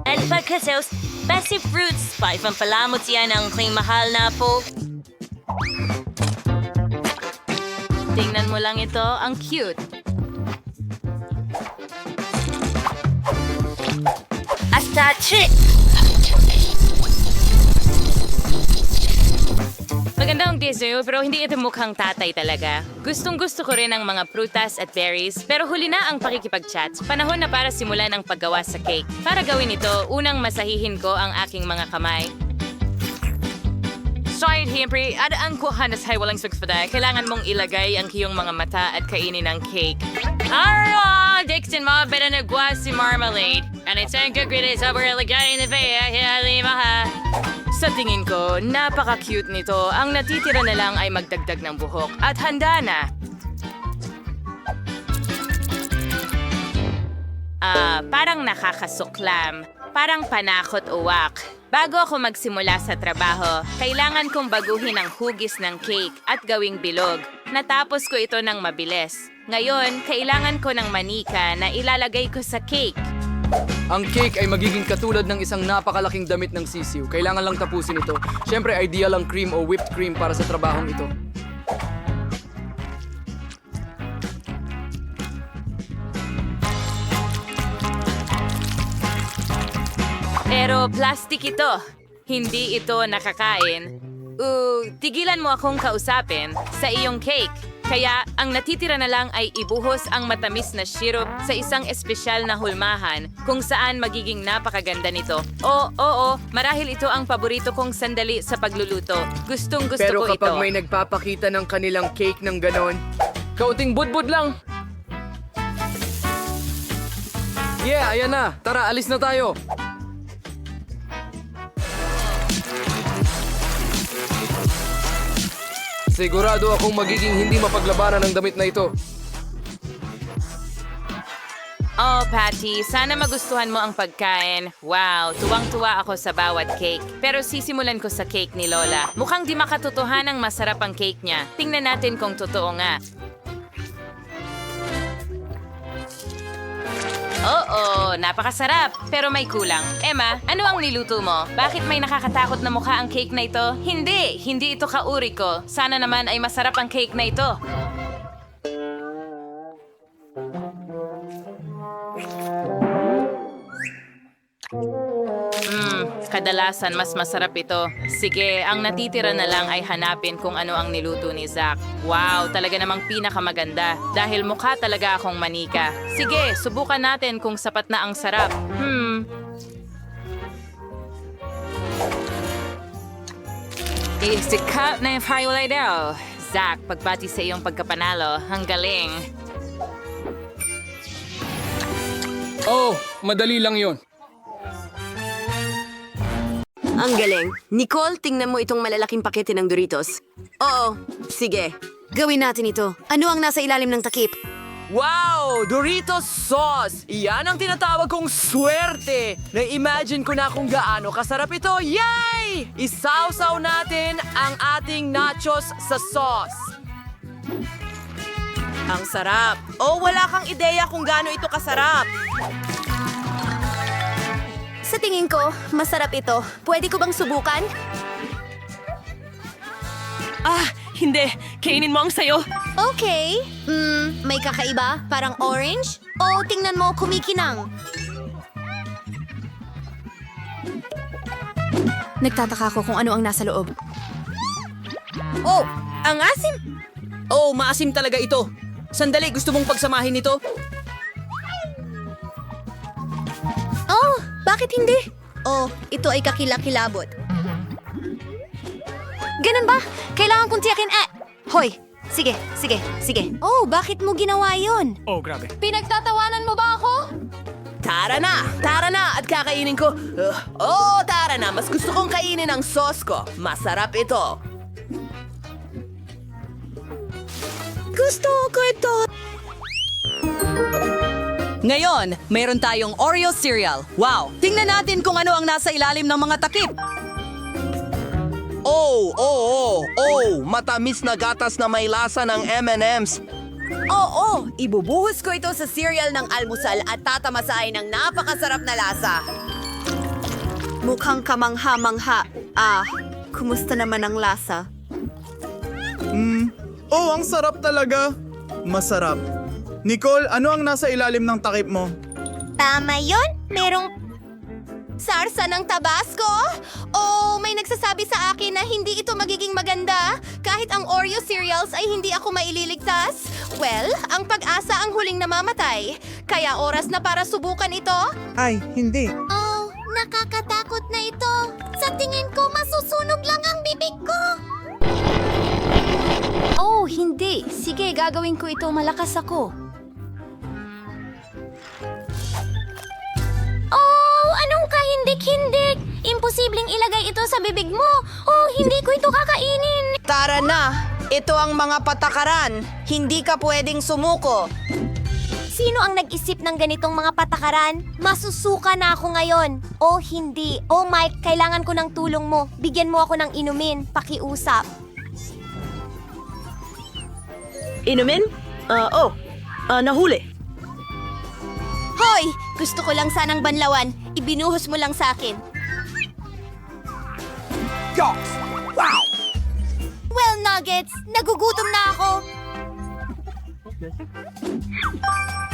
At pagkasaus, basi fruits. Pampalamot yan ang aking mahal na po. Tingnan mo lang ito, ang cute. Astache! Magandang dessert pero hindi ito mukhang tatay talaga. Gustong-gusto ko rin ang mga prutas at berries pero huli na ang pakikipag-chat. Panahon na para simulan ang paggawa sa cake. Para gawin ito, unang masahihin ko ang aking mga kamay. Sorry, siyempre, adaan ko hanas hay walang sukspada. Kailangan mong ilagay ang iyong mga mata at kainin ang cake. Arro! Dixon mo, pero nagwa si marmalade. And it's a good grid is over ilagay na vaya, lima ha. Sa tingin ko, napaka-cute nito. Ang natitira na lang ay magdagdag ng buhok. At handa na. Parang nakakasuklam. Parang panakot uwak. Bago ako magsimula sa trabaho, kailangan kong baguhin ang hugis ng cake at gawing bilog. Natapos ko ito ng mabilis. Ngayon, kailangan ko ng manika na ilalagay ko sa cake. Ang cake ay magiging katulad ng isang napakalaking damit ng sisiw. Kailangan lang tapusin ito. Siyempre, ideal ang cream o whipped cream para sa trabahong ito. Pero plastic ito. Hindi ito nakakain. Tigilan mo akong kausapin sa iyong cake. Kaya ang natitira na lang ay ibuhos ang matamis na syrup sa isang espesyal na hulmahan kung saan magiging napakaganda nito. Oo, marahil ito ang paborito kong sandali sa pagluluto. Gustong-gusto Pero ko ito. kapag may nagpapakita ng kanilang cake ng ganon, kaunting budbud lang. Yeah, ayan na. Tara, alis na tayo. Sigurado akong magiging hindi mapaglabanan ng damit na ito. Oh, Patty, sana magustuhan mo ang pagkain. Wow, tuwang-tuwa ako sa bawat cake. Pero sisimulan ko sa cake ni Lola. Mukhang di makatotohanang masarap ang cake niya. Tingnan natin kung totoo nga. Oo, napakasarap. Pero may kulang. Emma, ano ang niluto mo? Bakit may nakakatakot na mukha ang cake na ito? Hindi ito kauri ko. Sana naman ay masarap ang cake na ito. Kadalasan mas masarap ito. Sige, ang natitira na lang ay hanapin kung ano ang niluto ni Zach. Wow, talaga namang pinakamaganda. Dahil mukha talaga akong manika. Sige, subukan natin kung sapat na ang sarap. Isikap na yung firework daw. Zach, pagbati sa iyong pagkapanalo. Ang galing. Oh, madali lang yon. Ang galing. Nicole, tingnan mo itong malalaking pakete ng Doritos. Oo, sige. Gawin natin ito. Ano ang nasa ilalim ng takip? Wow! Doritos sauce! Iyan ang tinatawag kong swerte! Na-imagine ko na kung gaano kasarap ito. Yay! Isawsaw natin ang ating nachos sa sauce. Ang sarap. Oh, wala kang ideya kung gaano ito kasarap. Sa tingin ko, masarap ito. Pwede ko bang subukan? Hindi. Kainin mo ang sayo. Okay. May kakaiba? Parang orange? O tingnan mo, kumikinang. Nagtataka ako kung ano ang nasa loob. Oh, ang asim! Oh, maasim talaga ito. Sandali, gusto mong pagsamahin ito? Oh, bakit hindi? Oh, ito ay kakilakilabot. Ganun ba? Kailangan kong tiyakin Hoy! Sige. Oh, bakit mo ginawa yun? Oh, grabe. Pinagtatawanan mo ba ako? Tara na at kakainin ko. Tara na, mas gusto kong kainin ang sauce ko. Masarap ito. Gusto ko ito. Ngayon, mayroon tayong Oreo cereal. Wow! Tingnan natin kung ano ang nasa ilalim ng mga takip. Matamis na gatas na may lasa ng M&M's. Oo, ibubuhos ko ito sa cereal ng almusal at tatamasahin ng napakasarap na lasa. Mukhang kamangha-mangha. Kumusta naman ang lasa? Ang sarap talaga. Masarap. Nicole, ano ang nasa ilalim ng takip mo? Tama yon. Merong sarsa ng Tabasco? May nagsasabi sa akin na hindi ito magiging maganda. Kahit ang Oreo cereals ay hindi ako maililigtas. Well, ang pag-asa ang huling namamatay. Kaya oras na para subukan ito. Ay, hindi. Oh, nakakatakot na ito. Sa tingin ko, masusunog lang ang bibig ko. Oh, hindi. Sige, gagawin ko ito. Malakas ako. Oh, anong kahindik-hindik? Imposibleng ilagay ito sa bibig mo. Oh, hindi ko ito kakainin. Tara na! Ito ang mga patakaran. Hindi ka pwedeng sumuko. Sino ang nag-isip ng ganitong mga patakaran? Masusuka na ako ngayon. Oh, hindi. Oh, Mike, kailangan ko ng tulong mo. Bigyan mo ako ng inumin. Pakiusap. Inumin? Nahuli. Hoy! Gusto ko lang sanang banlawan. Ibinuhos mo lang sa akin. Well, Nuggets, nagugutom na ako.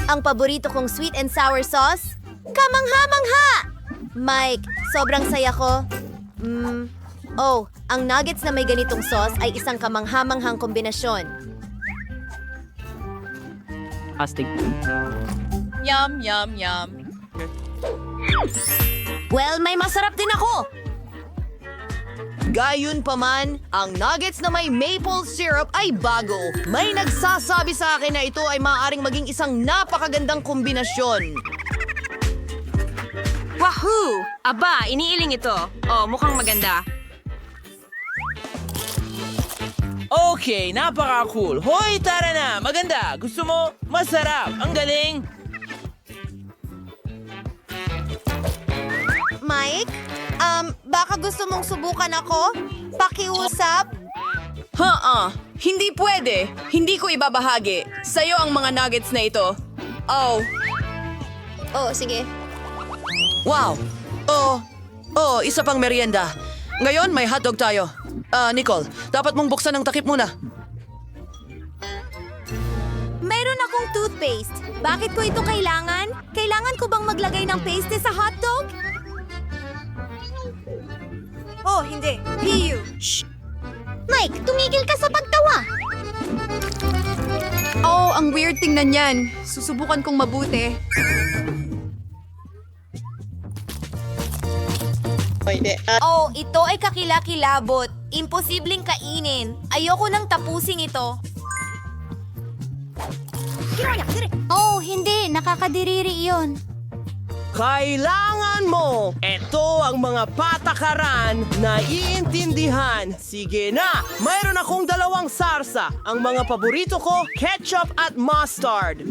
Ang paborito kong sweet and sour sauce? Kamangha-mangha! Mike, sobrang saya ko. Ang nuggets na may ganitong sauce ay isang kamangha-manghang kombinasyon. Astig. Yum, yum, yum. Well, may masarap din ako. Gayunpaman, ang nuggets na may maple syrup ay bago. May nagsasabi sa akin na ito ay maaaring maging isang napakagandang kombinasyon. Wahoo! Aba, iniiling ito. Oh, mukhang maganda. Okay, napaka-cool. Hoy, tara na! Maganda! Gusto mo? Masarap! Ang galing! Mike, baka gusto mong subukan ako? Pakiusap? Hindi pwede. Hindi ko ibabahagi. Sa'yo ang mga nuggets na ito. Oh, sige. Wow! Isa pang merienda. Ngayon, may hotdog tayo. Nicole, dapat mong buksan ang takip muna. Mayroon akong toothpaste. Bakit ko ito kailangan? Kailangan ko bang maglagay ng paste sa hotdog? Oh, hindi. Piyu. Shh! Mike, tumigil ka sa pagtawa. Oh, ang weird tingnan yan. Susubukan kong mabuti. Oh, ito ay kakilakilabot. Imposibleng kainin. Ayoko nang tapusin ito. Oh, hindi. Nakakadiriri iyon. Kailangan mo! Ito ang mga patakaran na iintindihan. Sige na! Mayroon akong 2 sarsa. Ang mga paborito ko, ketchup at mustard.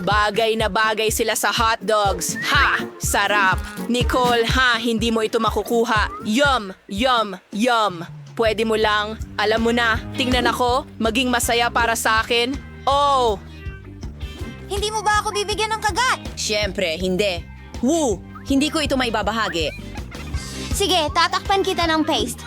Bagay na bagay sila sa hotdogs. Ha! Sarap! Nicole, hindi mo ito makukuha. Yum! Yum! Yum! Pwede mo lang. Alam mo na, tingnan ako. Maging masaya para sa akin. Oh! Hindi mo ba ako bibigyan ng kagat? Siyempre, hindi. Woo! Hindi ko ito maibabahagi. Sige, tatakpan kita ng paste.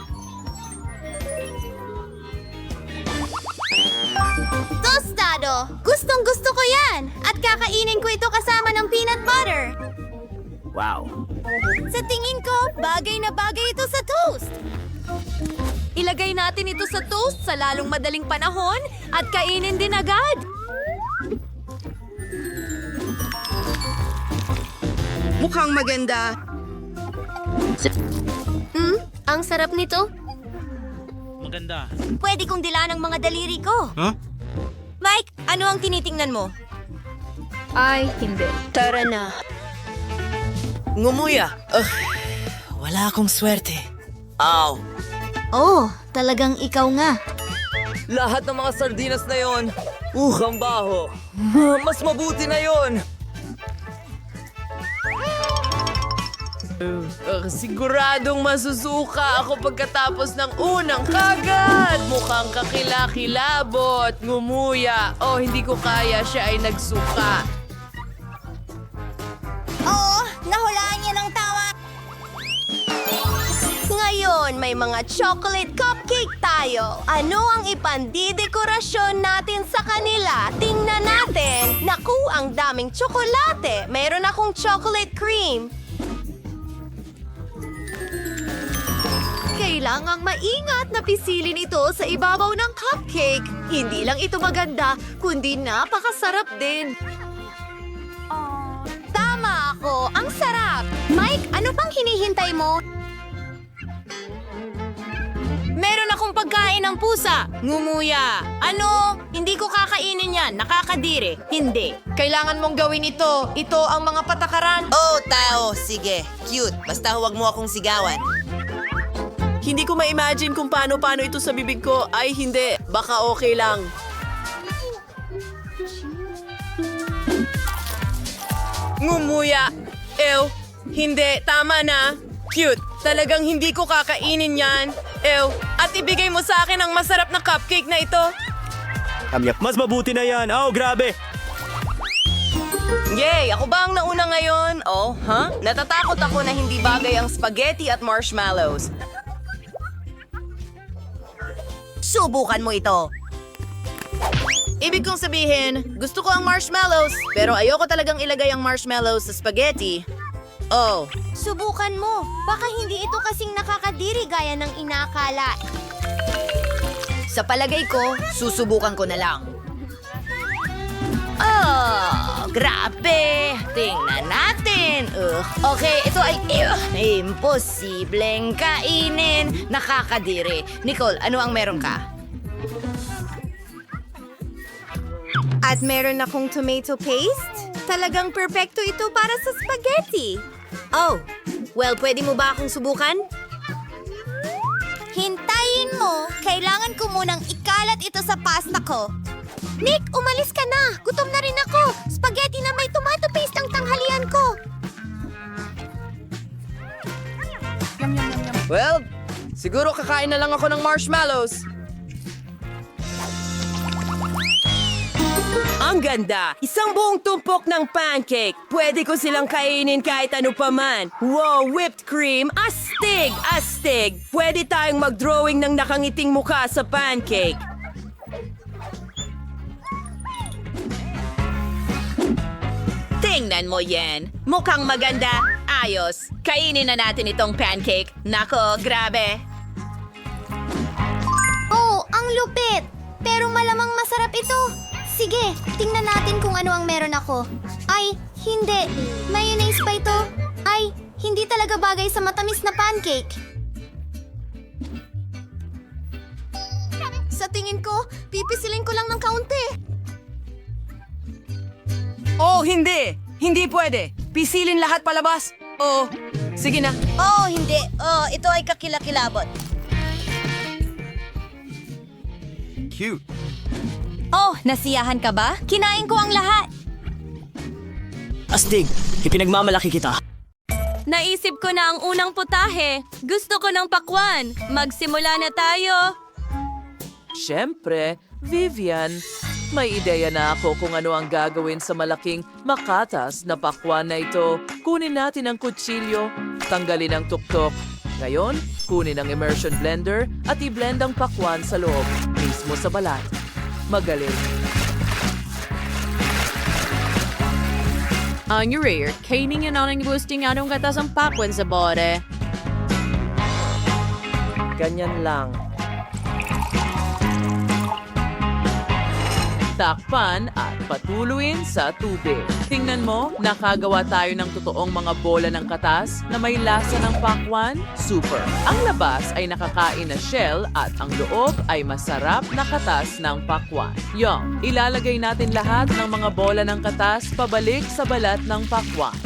Tostado! Gustong-gusto ko yan! At kakainin ko ito kasama ng peanut butter. Wow! Sa tingin ko, bagay na bagay ito sa toast. Ilagay natin ito sa toast sa lalong madaling panahon at kainin din agad. Mukhang maganda. Ang sarap nito. Maganda. Pwede kong dilaan ang mga daliri ko. Huh? Mike, ano ang tinitingnan mo? Ay, hindi. Tara na. Ngumuya! Wala akong swerte. Ow! Oh, talagang ikaw nga. Lahat ng mga sardinas na yon. Ang baho. Mas mabuti na yon. Siguradong masusuka ako pagkatapos ng unang kagat. Mukhang kakilakilabot, ngumuya. Oh, hindi ko kaya, siya ay nagsuka. Oo, nahulaan niya ng tama. Ngayon, may mga chocolate cupcake tayo. Ano ang ipandidekorasyon natin sa kanila? Tingnan natin. Naku, ang daming tsokolate. Meron akong chocolate cream. Kailangang maingat na pisilin ito sa ibabaw ng cupcake. Hindi lang ito maganda, kundi napakasarap din. Tama ako, ang sarap. Mike, ano pang hinihintay mo? Meron akong pagkain ng pusa. Ngumuya. Ano? Hindi ko kakainin yan. Nakakadiri. Hindi. Kailangan mong gawin ito. Ito ang mga patakaran. Oh, tao. Sige. Cute. Basta huwag mo akong sigawan. Hindi ko ma-imagine kung paano ito sa bibig ko. Ay, hindi. Baka okay lang. Ngumuya. Ew. Hindi. Tama na. Cute. Talagang hindi ko kakainin yan. Ew. At ibigay mo sa akin ang masarap na cupcake na ito. Mas mabuti na yan. Oh, grabe. Yay! Ako ba ang nauna ngayon? Oh, Natatakot ako na hindi bagay ang spaghetti at marshmallows. Subukan mo ito. Ibig kong sabihin, gusto ko ang marshmallows, pero ayoko talagang ilagay ang marshmallows sa spaghetti. Oh, Subukan mo. Baka hindi ito kasing nakakadiri gaya ng inakala. Sa palagay ko, susubukan ko na lang. Oh, grabe. Tingnan natin. Okay, ito ay imposibleng kainin. Nakakadiri. Nicole, ano ang meron ka? At meron akong tomato paste. Talagang perpekto ito para sa spaghetti. Oh, well, pwede mo ba akong subukan? Hintayin mo. Kailangan ko munang ikalat ito sa pasta ko. Nick, umalis ka na. Gutom na rin ako. Spaghetti na may tomato paste ang tanghalian ko. well, siguro kakain na lang ako ng marshmallows. Ang ganda! Isang buong tumpok ng pancake. Pwede ko silang kainin kahit ano paman. Wow, whipped cream! Astig! Astig! Pwede tayong mag-drawing ng nakangiting mukha sa pancake. Tingnan mo yan. Mukhang maganda. Ayos. Kainin na natin itong pancake. Nako, grabe. Oh, ang lupit. Pero malamang masarap ito. Sige, tingnan natin kung ano ang meron ako. Ay, hindi. Mayonnaise pa ito. Ay, hindi talaga bagay sa matamis na pancake. Sa tingin ko, pipisilin ko lang ng kaunti. Oh, hindi! Hindi pwede! Pisilin lahat palabas! Oh, sige na. Oh, hindi. Oh, ito ay kakilakilabot. Cute. Oh, nasiyahan ka ba? Kinain ko ang lahat. Astig, ipinagmamalaki kita. Naisip ko na ang unang putahe. Gusto ko ng pakwan. Magsimula na tayo. Siyempre, Vivian, may ideya na ako kung ano ang gagawin sa malaking makatas na pakwan na ito. Kunin natin ang kutsilyo, tanggalin ang tuktok. Ngayon, kunin ang immersion blender at i-blend ang pakwan sa loob, mismo sa balat. Magaling. Ang rare, kainin yun ang boosting anong katas ang pakwan sa bote. Ganyan lang. Takpan at patuluin sa tubig. Tingnan mo, nakagawa tayo ng totoong mga bola ng katas na may lasa ng pakwan. Super! Ang labas ay nakakain na shell at ang loob ay masarap na katas ng pakwan. Yung, ilalagay natin lahat ng mga bola ng katas pabalik sa balat ng pakwan.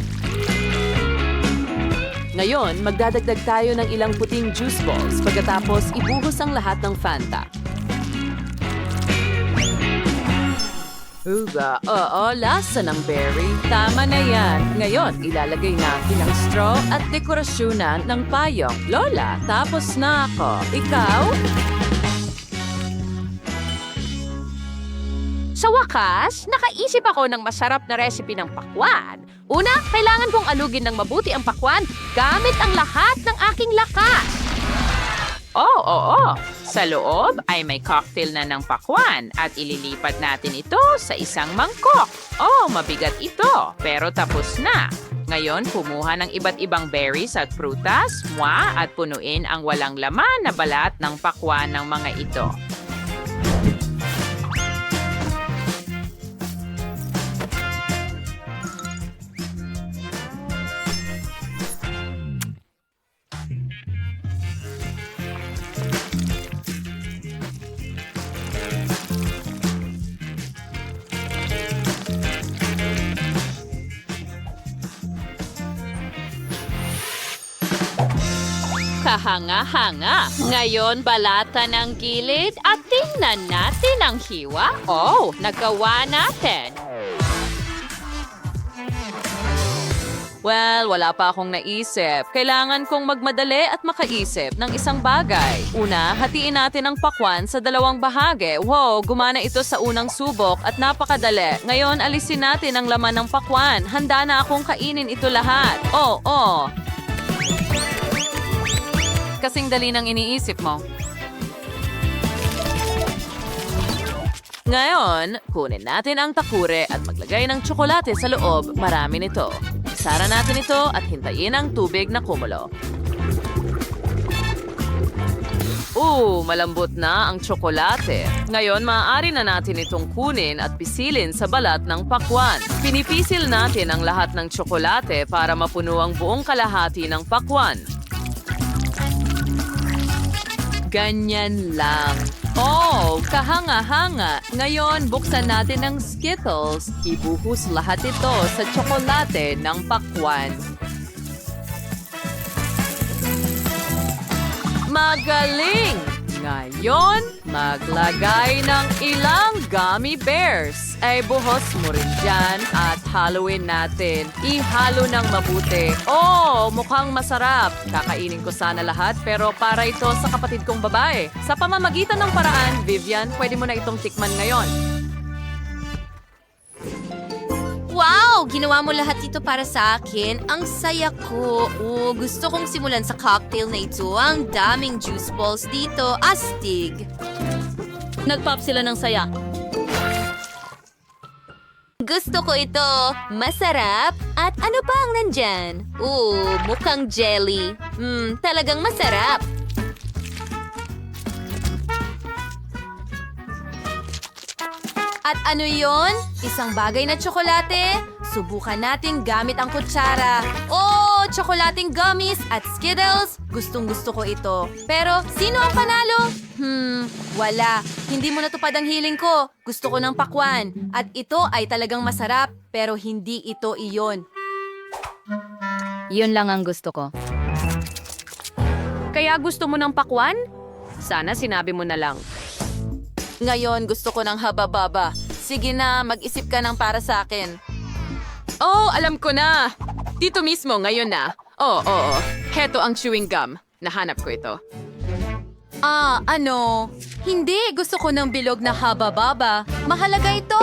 Ngayon, magdadagdag tayo ng ilang puting juice balls pagkatapos ibuhos ang lahat ng Fanta. Oo, lasa ng berry. Tama na yan. Ngayon, ilalagay natin ang straw at dekorasyonan ng payong. Lola, tapos na ako. Ikaw? Sa wakas, nakaisip ako ng masarap na recipe ng pakwan. Una, kailangan kong alugin ng mabuti ang pakwan gamit ang lahat ng aking lakas. Oo. Sa loob ay may cocktail na ng pakwan at ililipat natin ito sa isang mangkok. Mabigat ito, pero tapos na. Ngayon, kumuha ng iba't ibang berries at prutas, at punuin ang walang laman na balat ng pakwan ng mga ito. Kahanga-hanga. Ngayon, balatan ang gilid at tingnan natin ang hiwa. Nagawa natin. Well, wala pa akong naisip. Kailangan kong magmadali at makaisip ng isang bagay. Una, hatiin natin ang pakwan sa dalawang bahagi. Gumana ito sa unang subok at napakadali. Ngayon, alisin natin ang laman ng pakwan. Handa na akong kainin ito lahat. Kasing dali ng iniisip mo. Ngayon, kunin natin ang takure at maglagay ng tsokolate sa loob. Marami nito. Isara natin ito at hintayin ang tubig na kumulo. Malambot na ang tsokolate. Ngayon, maaari na natin itong kunin at pisilin sa balat ng pakwan. Pinipisil natin ang lahat ng tsokolate para mapuno ang buong kalahati ng pakwan. Ganyan lang. Kahanga-hanga. Ngayon, buksan natin ang Skittles. Ibuhos lahat ito sa tsokolate ng pakwan. Magaling! Ngayon, maglagay ng ilang gummy bears. Buhos mo rin dyan at haluin natin. Ihalo ng mabuti. Mukhang masarap. Kakainin ko sana lahat pero para ito sa kapatid kong babae. Sa pamamagitan ng paraan, Vivian, pwede mo na itong tikman ngayon. Wow! Ginawa mo lahat ito para sa akin. Ang saya ko. Gusto kong simulan sa cocktail na ito. Ang daming juice balls dito. Astig. Nagpop sila ng saya. Gusto ko ito. Masarap. At ano pa ang nandyan? Mukhang jelly. Talagang masarap. At ano yon? Isang bagay na tsokolate? Subukan natin gamit ang kutsara. Tsokolating gummies at Skittles. Gustong-gusto ko ito. Pero, sino ang panalo? Wala. Hindi mo natupad ang hiling ko. Gusto ko ng pakwan. At ito ay talagang masarap, pero hindi ito iyon. Yun lang ang gusto ko. Kaya gusto mo ng pakwan? Sana sinabi mo na lang. Ngayon, gusto ko ng haba-baba. Sige na, mag-isip ka ng para sa akin. Alam ko na. Dito mismo, ngayon na. Heto ang chewing gum. Nahanap ko ito. Ano? Hindi, gusto ko ng bilog na haba-baba. Mahalaga ito.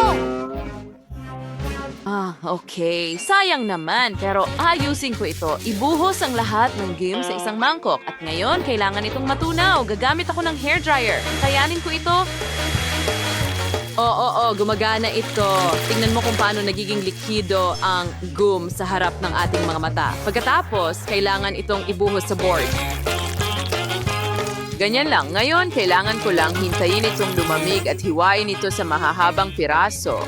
Okay. Sayang naman, pero ayusin ko ito. Ibuhos ang lahat ng gum sa isang mangkok. At ngayon, kailangan itong matunaw. Gagamit ako ng hairdryer. Kayanin ko ito. Gumagana ito. Tingnan mo kung paano nagiging likido ang gum sa harap ng ating mga mata. Pagkatapos, kailangan itong ibuhos sa board. Ganyan lang. Ngayon, kailangan ko lang hintayin itong lumamig at hiwain ito sa mahahabang piraso.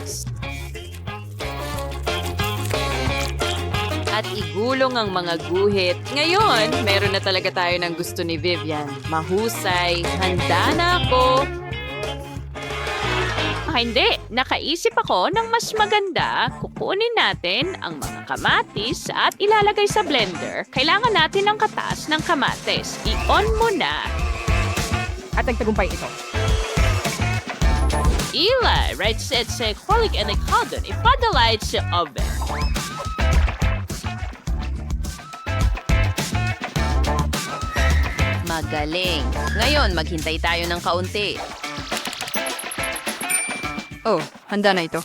At igulong ang mga guhit. Ngayon, meron na talaga tayo ng gusto ni Vivian. Mahusay. Handa na ako. Hindi. Nakaisip ako ng mas maganda. Kukunin natin ang mga kamatis at ilalagay sa blender. Kailangan natin ng katas ng kamatis. I-on mo na. At nagtagumpay ito. Ila, right set sa kolik and ikadon, ipadalait sa oven. Magaling. Ngayon, maghintay tayo ng kaunti. Oh, handa na ito.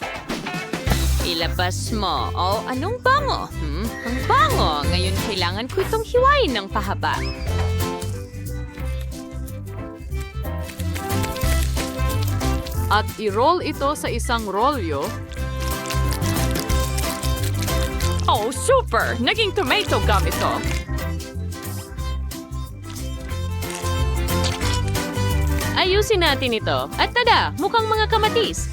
Ilabas mo. Oh, anong bango? Ang bango. Ngayon kailangan ko itong hiwain ng pahaba. At i-roll ito sa isang rolyo. Oh, super! Naging tomato gum ito. Ayusin natin ito. At tada, mukhang mga kamatis.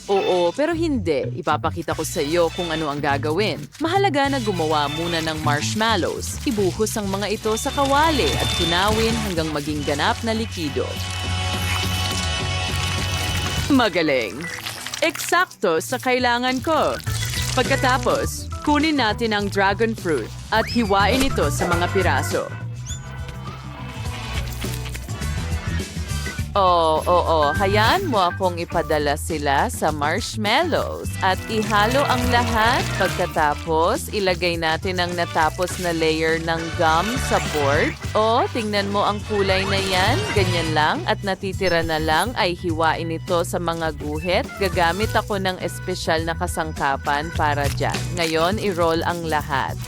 Oo, pero hindi. Ipapakita ko sa iyo kung ano ang gagawin. Mahalaga na gumawa muna ng marshmallows. Ibuhos ang mga ito sa kawali at tunawin hanggang maging ganap na likido. Magaling. Eksakto sa kailangan ko. Pagkatapos, kunin natin ang dragon fruit at hiwain ito sa mga piraso. Hayaan mo akong ipadala sila sa marshmallows at ihalo ang lahat. Pagkatapos, ilagay natin ang natapos na layer ng gum sa board. Tingnan mo ang kulay na yan. Ganyan lang at natitira na lang ay hiwain ito sa mga guhit. Gagamit ako ng espesyal na kasangkapan para dyan. Ngayon, i-roll ang lahat.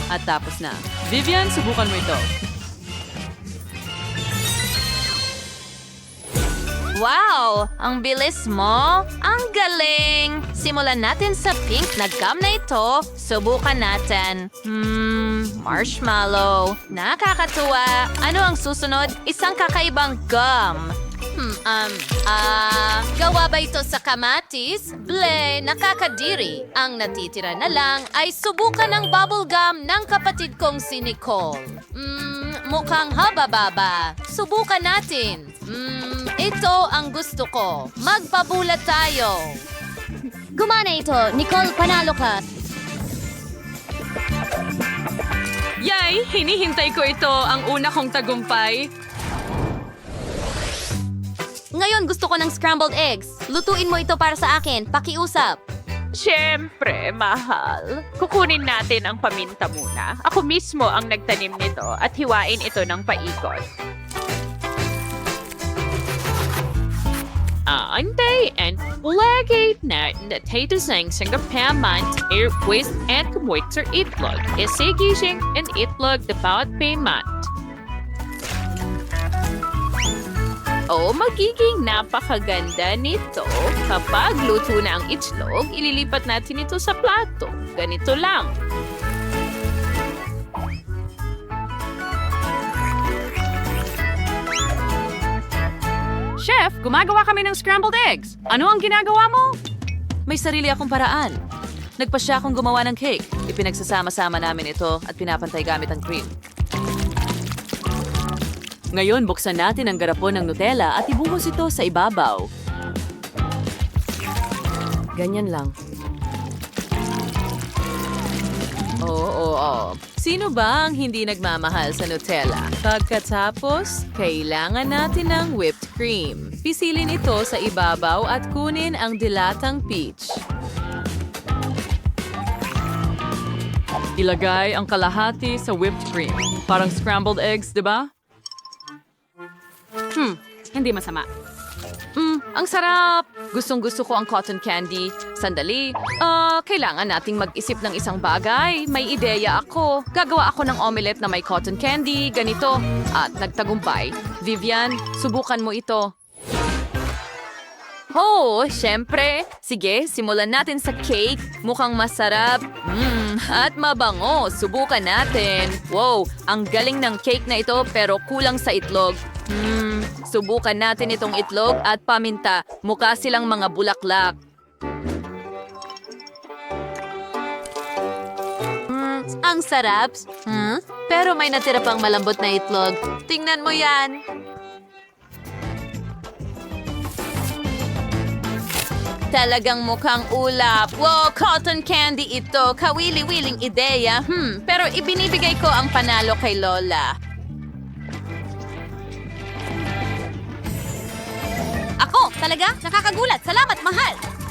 At tapos na. Vivian, subukan mo ito. Wow! Ang bilis mo! Ang galing! Simulan natin sa pink na gum na ito. Subukan natin. Marshmallow. Nakakatuwa. Ano ang susunod? Isang kakaibang gum. Gawa ba ito sa kamatis? Ble, nakakadiri. Ang natitira na lang ay subukan ng bubblegum ng kapatid kong si Nicole. Mukhang haba-baba. Subukan natin. Ito ang gusto ko. Magpabulat tayo. Gumana ito. Nicole, panalo ka. Yay! Hinihintay ko ito ang una kong tagumpay. Ngayon gusto ko ng scrambled eggs. Lutuin mo ito para sa akin. Pakiusap. Siyempre, mahal. Kukunin natin ang paminta muna. Ako mismo ang nagtanim nito at hiwain ito ng paikot. Ante and lagay natin na tayo sang payment with and kumwikter itlog. Isigising and itlog dapat payment. Magiging napakaganda nito. Kapag luto na ang itlog, ililipat natin ito sa plato. Ganito lang. Chef, gumagawa kami ng scrambled eggs. Ano ang ginagawa mo? May sarili akong paraan. Nagpasya akong gumawa ng cake. Ipinagsasama-sama namin ito at pinapantay gamit ang cream. Ngayon, buksan natin ang garapon ng Nutella at ibuhos ito sa ibabaw. Ganyan lang. Sino ba ang hindi nagmamahal sa Nutella? Pagkatapos, kailangan natin ng whipped cream. Pisilin ito sa ibabaw at kunin ang dilatang peach. Ilagay ang kalahati sa whipped cream. Parang scrambled eggs, di ba? Hindi masama. Ang sarap! Gustong-gusto ko ang cotton candy. Sandali, kailangan nating mag-isip ng isang bagay. May ideya ako. Gagawa ako ng omelette na may cotton candy, ganito. At nagtagumpay. Vivian, subukan mo ito. Siyempre. Sige, simulan natin sa cake. Mukhang masarap. At mabango. Subukan natin. Wow, ang galing ng cake na ito pero kulang sa itlog. Subukan natin itong itlog at paminta. Mukha silang mga bulaklak. Ang sarap. Pero may natira pang malambot na itlog. Tingnan mo yan. Talagang mukhang ulap. Wow, cotton candy ito. Kawili-wiling ideya. Pero ibinibigay ko ang panalo kay Lola. Talaga? Nakakagulat. Salamat, mahal.